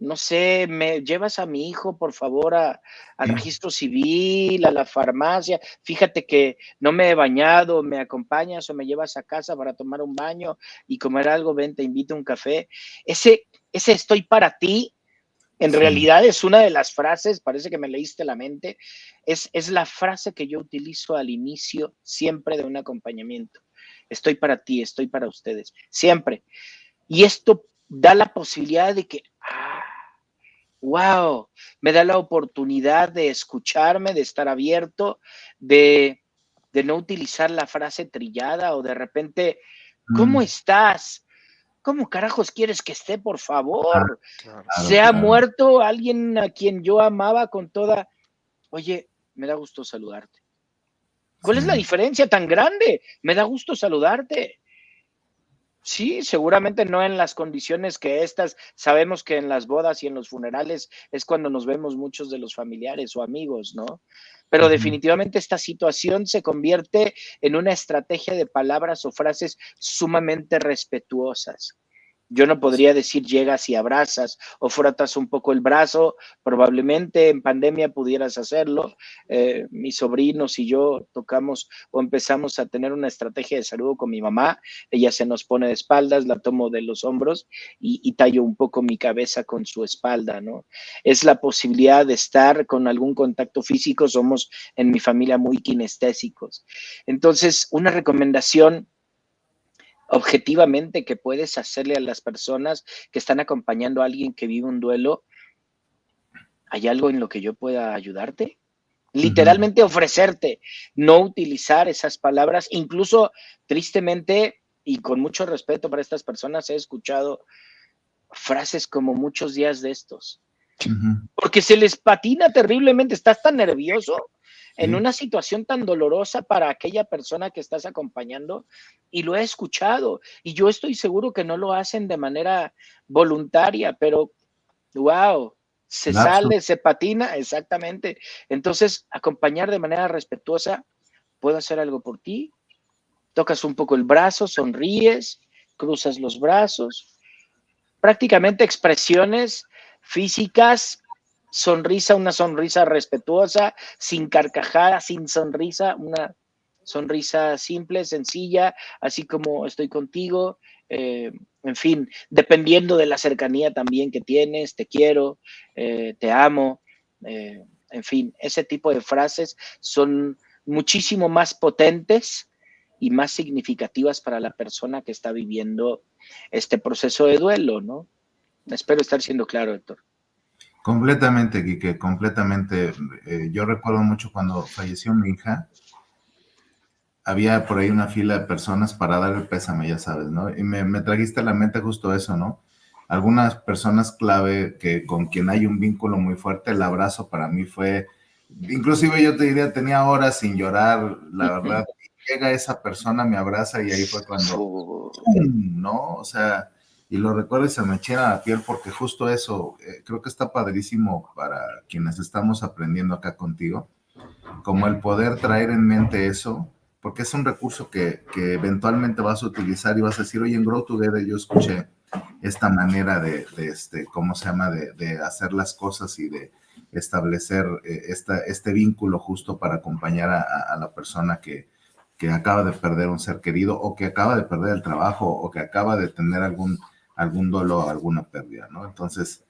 no sé, me llevas a mi hijo, por favor, al registro civil, a la farmacia, fíjate que no me he bañado, me acompañas o me llevas a casa para tomar un baño y comer algo, ven, te invito a un café. Ese estoy para ti, en realidad es una de las frases, parece que me leíste la mente, es la frase que yo utilizo al inicio siempre de un acompañamiento. Estoy para ti, estoy para ustedes, siempre. Y esto da la posibilidad de que, wow, me da la oportunidad de escucharme, de estar abierto, de no utilizar la frase trillada o de repente, ¿cómo estás? ¿Cómo carajos quieres que esté, por favor? Claro. Se ha muerto alguien a quien yo amaba con toda, oye, me da gusto saludarte. ¿Cuál es la diferencia tan grande? Me da gusto saludarte. Sí, seguramente no en las condiciones que estas. Sabemos que en las bodas y en los funerales es cuando nos vemos muchos de los familiares o amigos, ¿no? Pero Ujú. definitivamente esta situación se convierte en una estrategia de palabras o frases sumamente respetuosas. Yo no podría decir llegas y abrazas o frotas un poco el brazo, probablemente en pandemia pudieras hacerlo. Mis sobrinos y yo tocamos o empezamos a tener una estrategia de saludo con mi mamá. Ella se nos pone de espaldas, la tomo de los hombros y tallo un poco mi cabeza con su espalda, ¿no? Es la posibilidad de estar con algún contacto físico. Somos en mi familia muy kinestésicos. Entonces, una recomendación objetivamente que puedes hacerle a las personas que están acompañando a alguien que vive un duelo. ¿Hay algo en lo que yo pueda ayudarte? Ujú. Literalmente ofrecerte, no utilizar esas palabras, incluso tristemente y con mucho respeto para estas personas, he escuchado frases como muchos días de estos, Ujú. porque se les patina terriblemente, estás tan nervioso en Sí, una situación tan dolorosa para aquella persona que estás acompañando, y lo he escuchado, y yo estoy seguro que no lo hacen de manera voluntaria, pero wow, se lapsus. sale, se patina, exactamente. Entonces, acompañar de manera respetuosa, puedo hacer algo por ti, tocas un poco el brazo, sonríes, cruzas los brazos, prácticamente expresiones físicas, sonrisa, una sonrisa respetuosa, sin carcajada, sin sonrisa, una sonrisa simple, sencilla, así como estoy contigo, en fin, dependiendo de la cercanía también que tienes, te quiero, te amo, en fin, ese tipo de frases son muchísimo más potentes y más significativas para la persona que está viviendo este proceso de duelo, ¿no? Espero estar siendo claro, Héctor. Completamente, Quique, completamente. Yo recuerdo mucho cuando falleció mi hija, había por ahí una fila de personas para dar el pésame, ya sabes, ¿no? Y me trajiste a la mente justo eso, ¿no? Algunas personas clave que con quien hay un vínculo muy fuerte, el abrazo para mí fue, inclusive yo te diría, tenía horas sin llorar, la verdad. Llega esa persona, me abraza y ahí fue cuando, ¡pum!, ¿no? O sea, y lo recuerdo y se me enchina la piel porque justo eso, creo que está padrísimo para quienes estamos aprendiendo acá contigo, como el poder traer en mente eso, porque es un recurso que eventualmente vas a utilizar y vas a decir, oye, en Grow Together yo escuché esta manera ¿cómo se llama?, de hacer las cosas y de establecer este vínculo justo para acompañar a la persona que acaba de perder un ser querido o que acaba de perder el trabajo o que acaba de tener algún dolor, alguna pérdida, ¿no? Entonces,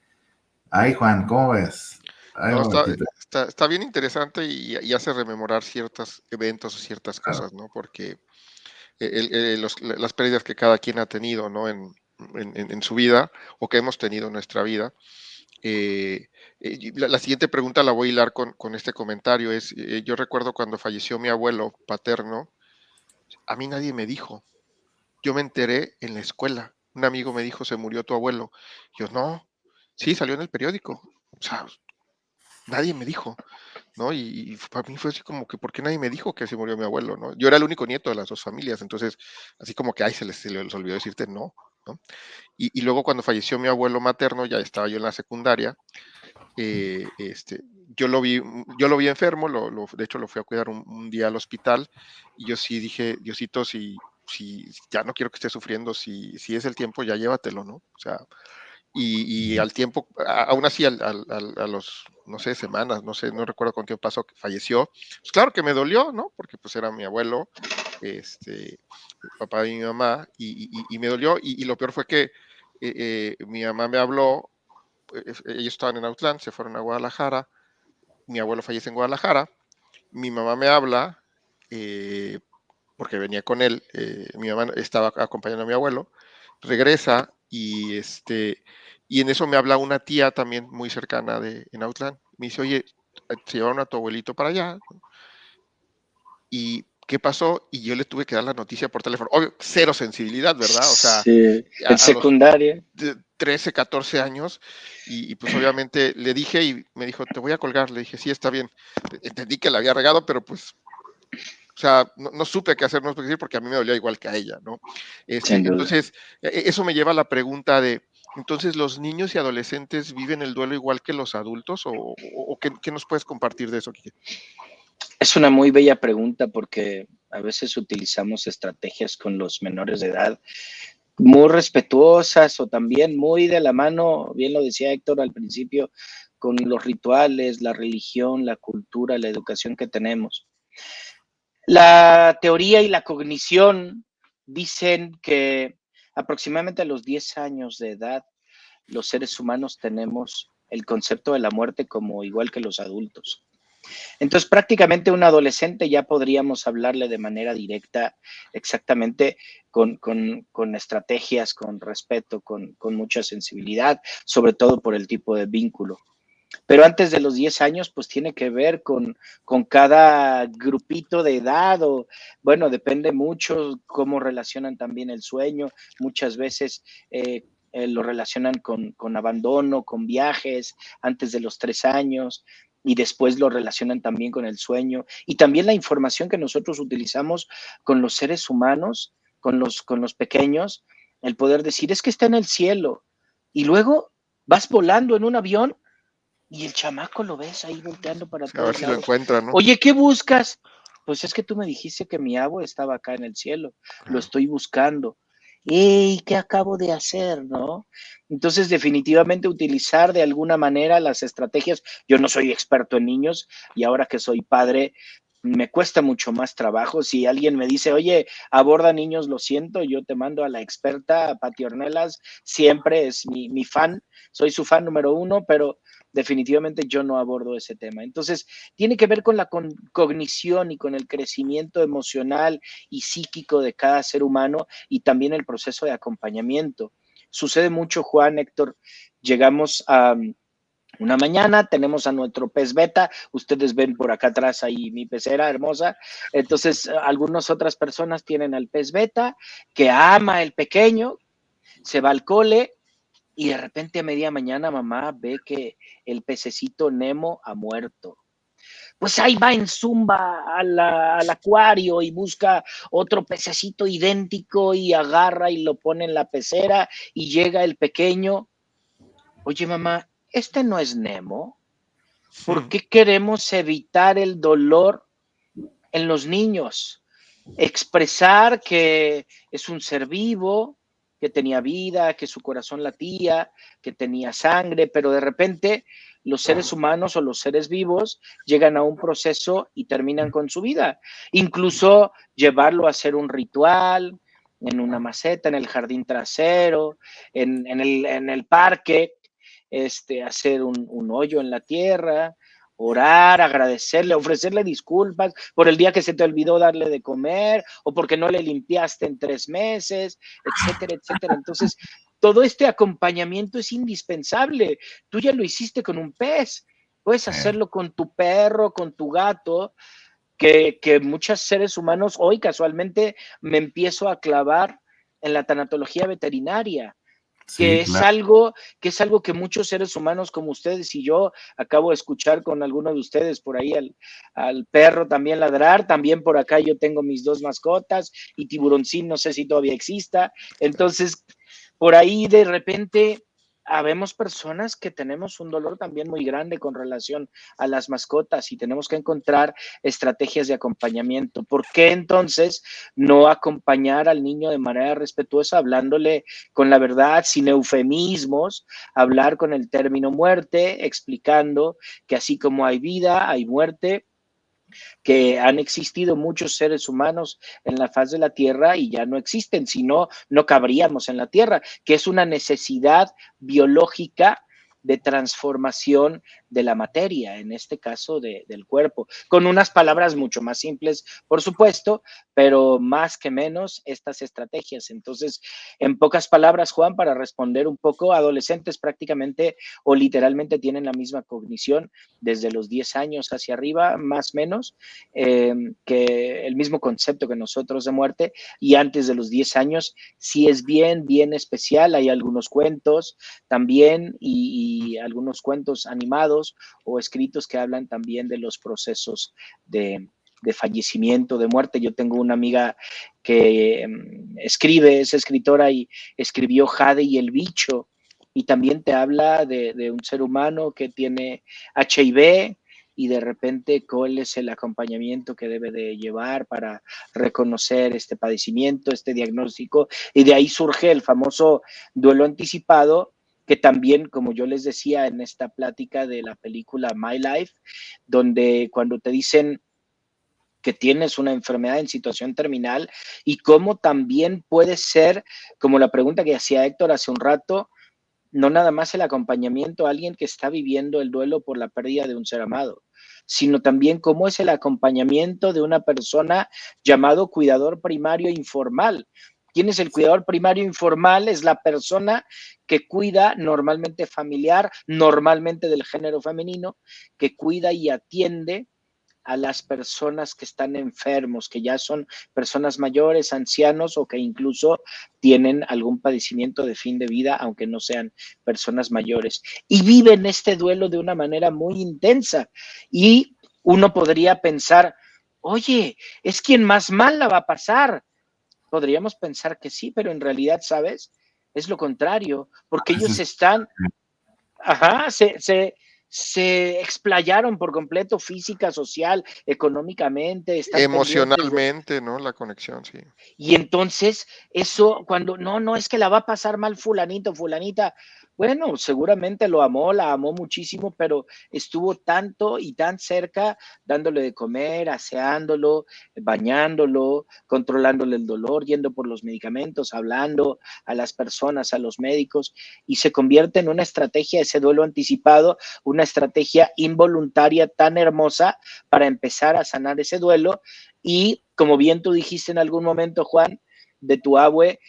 ay, Juan, ¿cómo ves? Ay, No, Robertito. está bien interesante y hace rememorar ciertos eventos o ciertas Claro. cosas, ¿no? Porque las pérdidas que cada quien ha tenido, ¿no? En su vida o que hemos tenido en nuestra vida. La siguiente pregunta la voy a hilar con este comentario. Yo recuerdo cuando falleció mi abuelo paterno, a mí nadie me dijo. Yo me enteré en la escuela. Un amigo me dijo, se murió tu abuelo. Yo, no, sí, salió en el periódico. O sea, nadie me dijo. ¿No? Y para mí fue así como que, ¿por qué nadie me dijo que se murió mi abuelo? ¿No? Yo era el único nieto de las dos familias, entonces, así como que, ay, se les olvidó decirte no, ¿no? Y luego cuando falleció mi abuelo materno, ya estaba yo en la secundaria, eh, este, yo lo vi enfermo, de hecho lo fui a cuidar un día al hospital, y yo sí dije, Diosito, si ya no quiero que esté sufriendo, si es el tiempo, ya llévatelo, ¿no? O sea, y al tiempo, aún así, a los, no sé, semanas, no sé, no recuerdo cuánto tiempo pasó que falleció, pues claro que me dolió, ¿no? Porque pues era mi abuelo, el papá de mi mamá, y me dolió, y lo peor fue que mi mamá me habló, ellos estaban en Autlán, se fueron a Guadalajara, mi abuelo fallece en Guadalajara, mi mamá me habla, eh, porque venía con él, mi mamá estaba acompañando a mi abuelo, regresa y en eso me habla una tía también muy cercana en Autlán. Me dice, oye, se llevaron a tu abuelito para allá. ¿Y qué pasó? Y yo le tuve que dar la noticia por teléfono. Obvio, cero sensibilidad, ¿verdad? O sea, Sí, en a los secundaria. 13, 14 años, y pues obviamente le dije y me dijo, te voy a colgar. Le dije, sí, está bien. Entendí que la había regado, pero pues O sea, no supe qué hacer, no supe qué decir, porque a mí me dolía igual que a ella, ¿no? Sin duda. Entonces, eso me lleva a la pregunta de, entonces, ¿los niños y adolescentes viven el duelo igual que los adultos? ¿O qué nos puedes compartir de eso, Quique? Es una muy bella pregunta porque a veces utilizamos estrategias con los menores de edad muy respetuosas o también muy de la mano, bien lo decía Héctor al principio, con los rituales, la religión, la cultura, la educación que tenemos. La teoría y la cognición dicen que aproximadamente a los 10 años de edad, los seres humanos tenemos el concepto de la muerte como igual que los adultos. Entonces, prácticamente un adolescente ya podríamos hablarle de manera directa, exactamente con estrategias, con respeto, con mucha sensibilidad, sobre todo por el tipo de vínculo. Pero antes de los 10 años, pues tiene que ver con cada grupito de edad o, bueno, depende mucho cómo relacionan también el sueño. Muchas veces lo relacionan con abandono, con viajes antes de los 3 años y después lo relacionan también con el sueño. Y también la información que nosotros utilizamos con los seres humanos, con los pequeños, el poder decir, es que está en el cielo. Y luego vas volando en un avión y el chamaco lo ves ahí volteando para A ver todos si lo lados. encuentra, ¿no? Oye, ¿qué buscas? Pues es que tú me dijiste que mi abuelo estaba acá en el cielo. Lo estoy buscando. ¡Ey! ¿Qué acabo de hacer? ¿No? Entonces, definitivamente utilizar de alguna manera las estrategias. Yo no soy experto en niños y ahora que soy padre, me cuesta mucho más trabajo. Si alguien me dice, oye, aborda niños, lo siento, yo te mando a la experta, a Pati Ornelas, siempre es mi fan, soy su fan número 1, pero definitivamente yo no abordo ese tema. Entonces, tiene que ver con la cognición y con el crecimiento emocional y psíquico de cada ser humano y también el proceso de acompañamiento. Sucede mucho, Juan, Héctor, llegamos a una mañana, tenemos a nuestro pez beta, ustedes ven por acá atrás ahí mi pecera hermosa, entonces algunas otras personas tienen al pez beta que ama el pequeño, se va al cole, y de repente a media mañana mamá ve que el pececito Nemo ha muerto. Pues ahí va en zumba al acuario y busca otro pececito idéntico y agarra y lo pone en la pecera y llega el pequeño. Oye mamá, ¿este no es Nemo? ¿Por qué queremos evitar el dolor en los niños? Expresar que es un ser vivo, que tenía vida, que su corazón latía, que tenía sangre, pero de repente los seres humanos o los seres vivos llegan a un proceso y terminan con su vida. Incluso llevarlo a hacer un ritual en una maceta, en el jardín trasero, en el parque, hacer un hoyo en la tierra, orar, agradecerle, ofrecerle disculpas por el día que se te olvidó darle de comer o porque no le limpiaste en 3 meses, etcétera, etcétera. Entonces, todo este acompañamiento es indispensable. Tú ya lo hiciste con un pez, puedes hacerlo con tu perro, con tu gato, que muchos seres humanos hoy casualmente me empiezo a clavar en la tanatología veterinaria. Que es algo que muchos seres humanos como ustedes y yo, acabo de escuchar con alguno de ustedes por ahí al perro también ladrar, también por acá yo tengo mis 2 mascotas y Tiburoncín no sé si todavía exista, entonces por ahí de repente habemos personas que tenemos un dolor también muy grande con relación a las mascotas y tenemos que encontrar estrategias de acompañamiento. ¿Por qué entonces no acompañar al niño de manera respetuosa, hablándole con la verdad, sin eufemismos, hablar con el término muerte, explicando que así como hay vida, hay muerte, que han existido muchos seres humanos en la faz de la Tierra y ya no existen, si no, no cabríamos en la Tierra, que es una necesidad biológica de transformación de la materia, en este caso del cuerpo, con unas palabras mucho más simples, por supuesto, pero más que menos estas estrategias. Entonces, en pocas palabras, Juan, para responder un poco, adolescentes prácticamente o literalmente tienen la misma cognición desde los 10 años hacia arriba, más o menos, que el mismo concepto que nosotros de muerte, y antes de los 10 años sí es bien, bien especial. Hay algunos cuentos también y algunos cuentos animados o escritos que hablan también de los procesos de fallecimiento, de muerte. Yo tengo una amiga que escribe, es escritora y escribió Jade y el bicho, y también te habla de un ser humano que tiene HIV y de repente cuál es el acompañamiento que debe de llevar para reconocer este padecimiento, este diagnóstico, y de ahí surge el famoso duelo anticipado, que también, como yo les decía en esta plática de la película My Life, donde cuando te dicen que tienes una enfermedad en situación terminal y cómo también puede ser, como la pregunta que hacía Héctor hace un rato, no nada más el acompañamiento a alguien que está viviendo el duelo por la pérdida de un ser amado, sino también cómo es el acompañamiento de una persona llamado cuidador primario informal. ¿Quién es el cuidador primario informal? Es la persona que cuida, normalmente familiar, normalmente del género femenino, que cuida y atiende a las personas que están enfermos, que ya son personas mayores, ancianos o que incluso tienen algún padecimiento de fin de vida, aunque no sean personas mayores. Y viven este duelo de una manera muy intensa. Y uno podría pensar, oye, es quien más mal la va a pasar. Podríamos pensar que sí, pero en realidad, ¿sabes? Es lo contrario, porque ellos están, se explayaron por completo física, social, económicamente, están emocionalmente, ¿no? La conexión, sí. Y entonces, eso cuando, no, es que la va a pasar mal fulanito, fulanita. Bueno, seguramente lo amó, la amó muchísimo, pero estuvo tanto y tan cerca, dándole de comer, aseándolo, bañándolo, controlándole el dolor, yendo por los medicamentos, hablando a las personas, a los médicos, y se convierte en una estrategia, ese duelo anticipado, una estrategia involuntaria tan hermosa para empezar a sanar ese duelo. Y como bien tú dijiste en algún momento, Juan, de tu abue,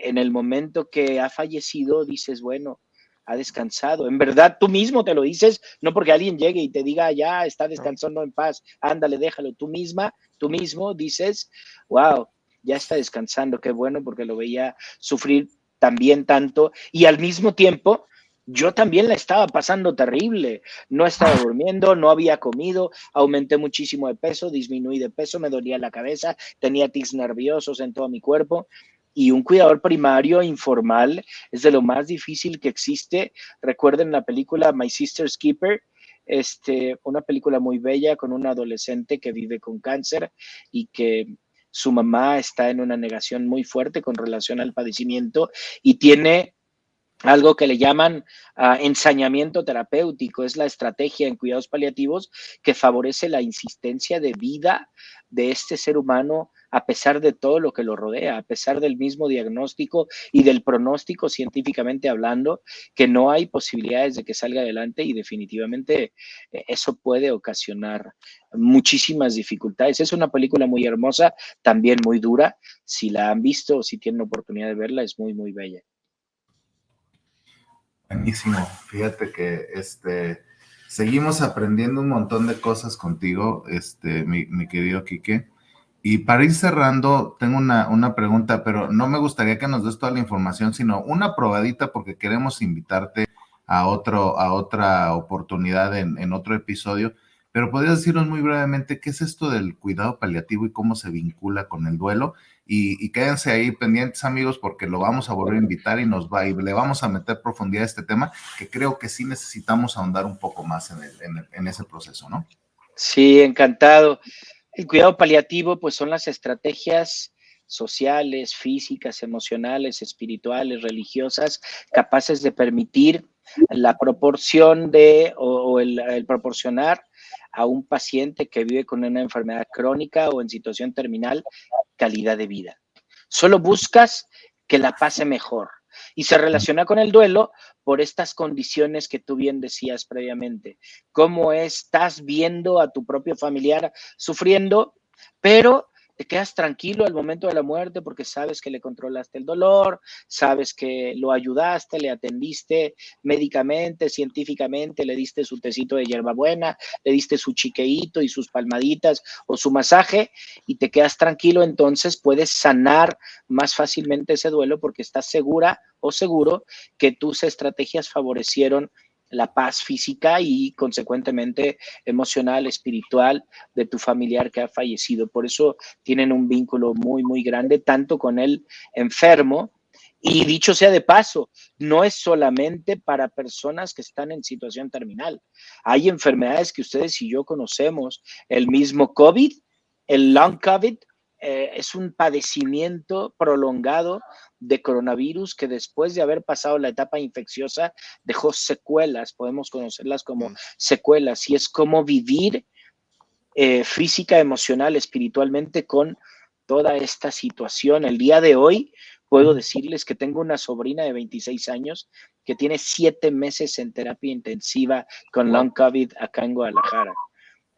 en el momento que ha fallecido, dices, bueno, ha descansado. En verdad, tú mismo te lo dices, no porque alguien llegue y te diga, ya está descansando en paz, ándale, déjalo. Tú mismo dices, wow, ya está descansando, qué bueno, porque lo veía sufrir también tanto. Y al mismo tiempo, yo también la estaba pasando terrible. No estaba durmiendo, no había comido, aumenté muchísimo de peso, disminuí de peso, me dolía la cabeza, tenía tics nerviosos en todo mi cuerpo. Y un cuidador primario informal es de lo más difícil que existe. Recuerden la película My Sister's Keeper, una película muy bella con un adolescente que vive con cáncer y que su mamá está en una negación muy fuerte con relación al padecimiento y tiene algo que le llaman ensañamiento terapéutico. Es la estrategia en cuidados paliativos que favorece la insistencia de vida de este ser humano a pesar de todo lo que lo rodea, a pesar del mismo diagnóstico y del pronóstico científicamente hablando, que no hay posibilidades de que salga adelante y definitivamente eso puede ocasionar muchísimas dificultades. Es una película muy hermosa, también muy dura. Si la han visto o si tienen oportunidad de verla, es muy, muy bella. Buenísimo. Fíjate que seguimos aprendiendo un montón de cosas contigo, mi querido Quique. Y para ir cerrando, tengo una pregunta, pero no me gustaría que nos des toda la información, sino una probadita porque queremos invitarte a otra oportunidad en otro episodio. Pero podrías decirnos muy brevemente qué es esto del cuidado paliativo y cómo se vincula con el duelo. Y quédense ahí pendientes, amigos, porque lo vamos a volver a invitar y le vamos a meter profundidad a este tema, que creo que sí necesitamos ahondar un poco más en ese proceso, ¿no? Sí, encantado. El cuidado paliativo, pues son las estrategias sociales, físicas, emocionales, espirituales, religiosas, capaces de permitir la proporción o el proporcionar a un paciente que vive con una enfermedad crónica o en situación terminal calidad de vida. Solo buscas que la pase mejor y se relaciona con el duelo por estas condiciones que tú bien decías previamente. Cómo estás viendo a tu propio familiar sufriendo, pero te quedas tranquilo al momento de la muerte porque sabes que le controlaste el dolor, sabes que lo ayudaste, le atendiste médicamente, científicamente, le diste su tecito de hierbabuena, le diste su chiqueíto y sus palmaditas o su masaje y te quedas tranquilo, entonces puedes sanar más fácilmente ese duelo porque estás segura o seguro que tus estrategias favorecieron la paz física y consecuentemente emocional, espiritual de tu familiar que ha fallecido. Por eso tienen un vínculo muy, muy grande, tanto con el enfermo. Y dicho sea de paso, no es solamente para personas que están en situación terminal. Hay enfermedades que ustedes y yo conocemos, el mismo COVID, el long COVID, es un padecimiento prolongado de coronavirus que después de haber pasado la etapa infecciosa dejó secuelas, podemos conocerlas como secuelas, y es como vivir física, emocional, espiritualmente con toda esta situación. El día de hoy puedo decirles que tengo una sobrina de 26 años que tiene 7 meses en terapia intensiva con long COVID acá en Guadalajara.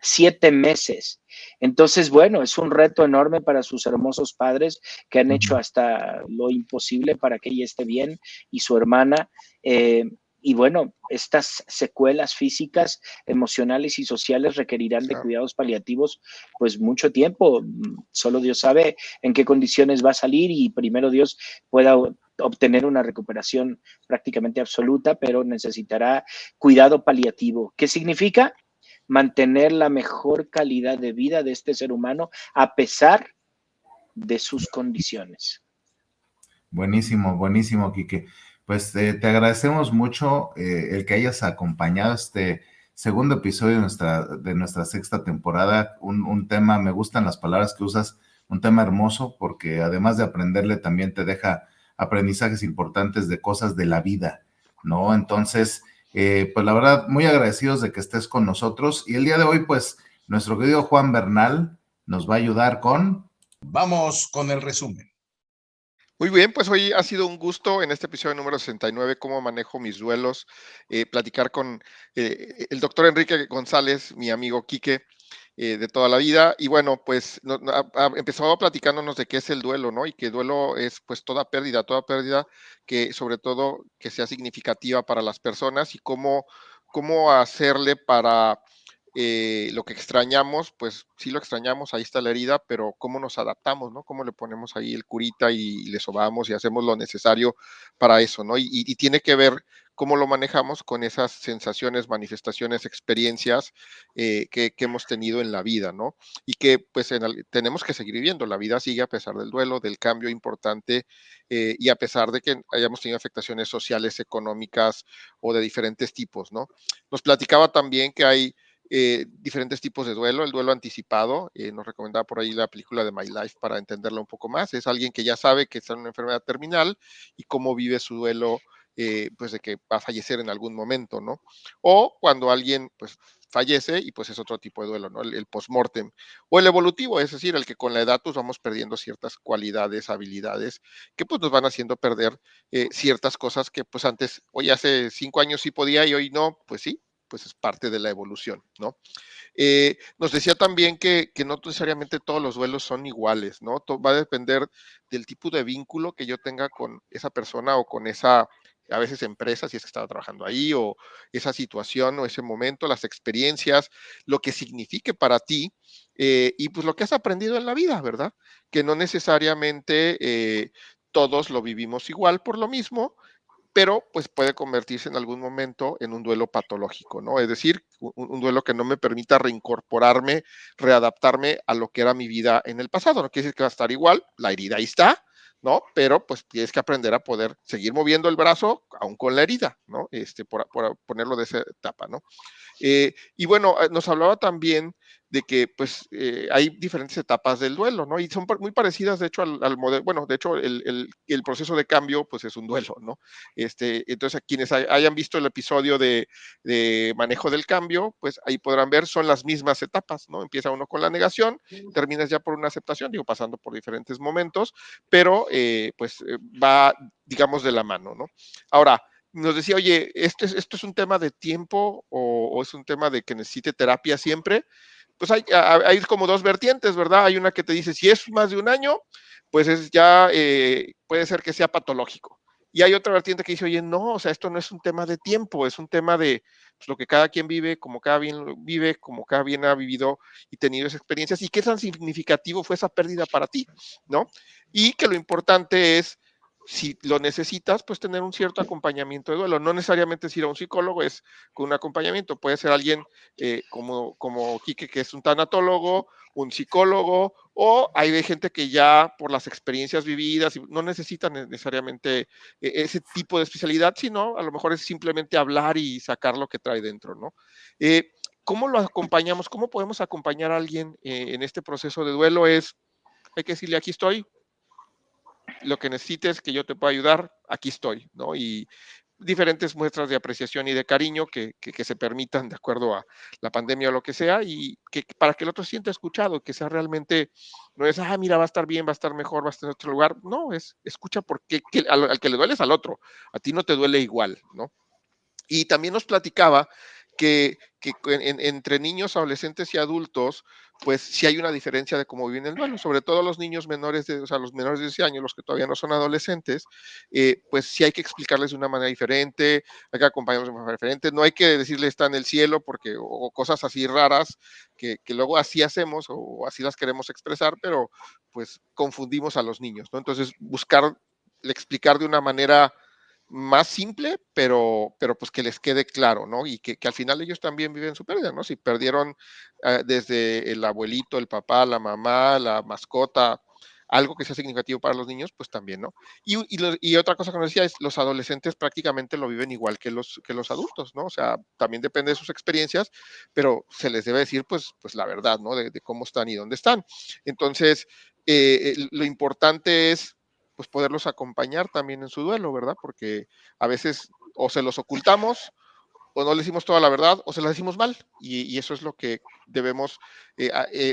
7 meses. Entonces, bueno, es un reto enorme para sus hermosos padres que han hecho hasta lo imposible para que ella esté bien y su hermana. Y bueno, estas secuelas físicas, emocionales y sociales requerirán de cuidados paliativos pues mucho tiempo. Solo Dios sabe en qué condiciones va a salir y primero Dios pueda obtener una recuperación prácticamente absoluta, pero necesitará cuidado paliativo. ¿Qué significa? Mantener la mejor calidad de vida de este ser humano a pesar de sus condiciones. Buenísimo, buenísimo, Quique. Pues te agradecemos mucho el que hayas acompañado este segundo episodio de nuestra sexta temporada. Un tema, me gustan las palabras que usas, un tema hermoso, porque además de aprenderle, también te deja aprendizajes importantes de cosas de la vida, ¿no? Entonces, pues la verdad, muy agradecidos de que estés con nosotros. Y el día de hoy, pues, nuestro querido Juan Bernal nos va a ayudar con... Vamos con el resumen. Muy bien, pues hoy ha sido un gusto en este episodio número 69, cómo manejo mis duelos, platicar con el doctor Enrique González, mi amigo Quique, de toda la vida. Y bueno, pues empezaba platicándonos de qué es el duelo, ¿no? Y que el duelo es pues toda pérdida que sobre todo que sea significativa para las personas y cómo hacerle para lo que extrañamos, pues sí lo extrañamos, ahí está la herida, pero cómo nos adaptamos, ¿no? Cómo le ponemos ahí el curita y le sobamos y hacemos lo necesario para eso, ¿no? Y tiene que ver cómo lo manejamos con esas sensaciones, manifestaciones, experiencias que hemos tenido en la vida, ¿no? Y que pues tenemos que seguir viviendo, la vida sigue a pesar del duelo, del cambio importante y a pesar de que hayamos tenido afectaciones sociales, económicas o de diferentes tipos, ¿no? Nos platicaba también que hay diferentes tipos de duelo, el duelo anticipado, nos recomendaba por ahí la película de My Life para entenderla un poco más, es alguien que ya sabe que está en una enfermedad terminal y cómo vive su duelo, pues de que va a fallecer en algún momento, ¿no? O cuando alguien, pues, fallece y pues es otro tipo de duelo, ¿no? El post-mortem. O el evolutivo, es decir, el que con la edad pues vamos perdiendo ciertas cualidades, habilidades, que pues nos van haciendo perder ciertas cosas que pues antes, hoy hace 5 años sí podía y hoy no, pues sí, pues es parte de la evolución, ¿no? Nos decía también que no necesariamente todos los duelos son iguales, ¿no? Va a depender del tipo de vínculo que yo tenga con esa persona o con esa, a veces empresa, si es que estaba trabajando ahí, o esa situación o ese momento, las experiencias, lo que signifique para ti, y pues lo que has aprendido en la vida, ¿verdad? Que no necesariamente todos lo vivimos igual por lo mismo, pero pues puede convertirse en algún momento en un duelo patológico, ¿no? Es decir, un duelo que no me permita reincorporarme, readaptarme a lo que era mi vida en el pasado. No quiere decir que va a estar igual, la herida ahí está, ¿no? Pero pues tienes que aprender a poder seguir moviendo el brazo aún con la herida, ¿no? Por ponerlo de esa etapa, ¿no? Y bueno, nos hablaba también de que pues hay diferentes etapas del duelo, ¿no? Y son muy parecidas, de hecho, al modelo, bueno, de hecho, el proceso de cambio, pues es un duelo, ¿no? Entonces, a quienes hayan visto el episodio de manejo del cambio, pues ahí podrán ver, son las mismas etapas, ¿no? Empieza uno con la negación, terminas ya por una aceptación, digo, pasando por diferentes momentos, pero va, digamos, de la mano, ¿no? Ahora, nos decía, oye, ¿esto es un tema de tiempo o es un tema de que necesite terapia siempre? Pues hay como dos vertientes, ¿verdad? Hay una que te dice, si es más de un año, pues puede ser que sea patológico. Y hay otra vertiente que dice, oye, no, o sea, esto no es un tema de tiempo, es un tema de pues, lo que cada quien vive, como cada bien vive, como cada bien ha vivido y tenido esas experiencias, y qué tan significativo fue esa pérdida para ti, ¿no? Y que lo importante es si lo necesitas, pues tener un cierto acompañamiento de duelo. No necesariamente es ir a un psicólogo, es con un acompañamiento. Puede ser alguien como Quique, que es un tanatólogo, un psicólogo, o hay gente que ya por las experiencias vividas no necesitan necesariamente ese tipo de especialidad, sino a lo mejor es simplemente hablar y sacar lo que trae dentro, ¿no? ¿Cómo lo acompañamos? ¿Cómo podemos acompañar a alguien en este proceso de duelo? Hay que decirle, aquí estoy, lo que necesites, que yo te pueda ayudar, aquí estoy, ¿no? Y diferentes muestras de apreciación y de cariño que se permitan de acuerdo a la pandemia o lo que sea, y para que el otro se sienta escuchado, que sea realmente, no es, mira, va a estar bien, va a estar mejor, va a estar en otro lugar, no, es escucha porque al que le duele es al otro, a ti no te duele igual, ¿no? Y también nos platicaba que entre niños, adolescentes y adultos, pues sí hay una diferencia de cómo viven el duelo, sobre todo los niños menores los menores de 10 años, los que todavía no son adolescentes, pues sí hay que explicarles de una manera diferente, hay que acompañarlos de una manera diferente, no hay que decirle está en el cielo, o cosas así raras, que luego así hacemos, o así las queremos expresar, pero pues confundimos a los niños, ¿no? Entonces explicar de una manera más simple, pero pues que les quede claro, ¿no? Y que al final ellos también viven su pérdida, ¿no? Si perdieron desde el abuelito, el papá, la mamá, la mascota, algo que sea significativo para los niños, pues también, ¿no? Y otra cosa que nos decía es, los adolescentes prácticamente lo viven igual que los adultos, ¿no? O sea, también depende de sus experiencias, pero se les debe decir, pues la verdad, ¿no? De cómo están y dónde están. Entonces, lo importante es pues poderlos acompañar también en su duelo, ¿verdad? Porque a veces o se los ocultamos, o no les decimos toda la verdad, o se la decimos mal, y eso es lo que debemos,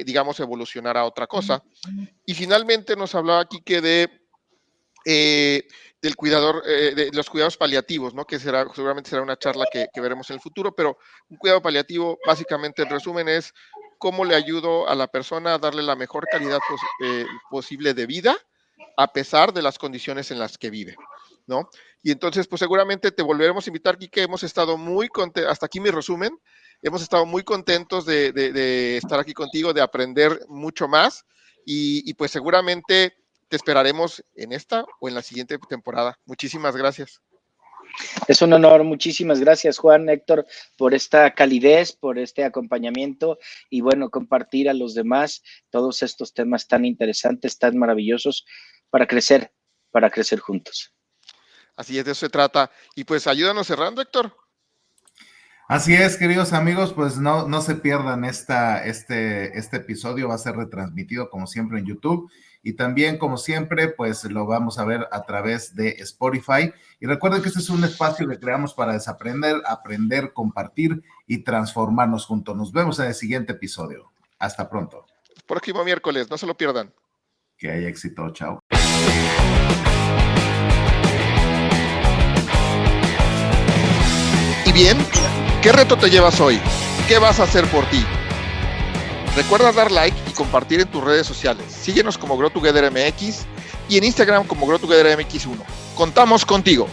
digamos, evolucionar a otra cosa. Y finalmente nos hablaba aquí que del cuidador, de los cuidados paliativos, ¿no? Que seguramente será una charla que veremos en el futuro, pero un cuidado paliativo, básicamente, en resumen, es cómo le ayudo a la persona a darle la mejor calidad posible de vida, a pesar de las condiciones en las que vive, ¿no? Y entonces, pues seguramente te volveremos a invitar, Quique. Hemos estado muy contentos, hasta aquí mi resumen, hemos estado muy contentos de estar aquí contigo, de aprender mucho más, y pues seguramente te esperaremos en esta o en la siguiente temporada. Muchísimas gracias. Es un honor, muchísimas gracias, Juan, Héctor, por esta calidez, por este acompañamiento y bueno, compartir a los demás todos estos temas tan interesantes, tan maravillosos para crecer juntos. Así es, de eso se trata. Y pues ayúdanos cerrando, Héctor. Así es, queridos amigos, pues no se pierdan este episodio, va a ser retransmitido como siempre en YouTube. Y también, como siempre, pues lo vamos a ver a través de Spotify. Y recuerden que este es un espacio que creamos para desaprender, aprender, compartir y transformarnos juntos. Nos vemos en el siguiente episodio. Hasta pronto. Próximo miércoles, no se lo pierdan. Que haya éxito. Chao. Y bien, ¿qué reto te llevas hoy? ¿Qué vas a hacer por ti? Recuerda dar like y compartir en tus redes sociales. Síguenos como Grow Together MX y en Instagram como Grow Together MX1. Contamos contigo.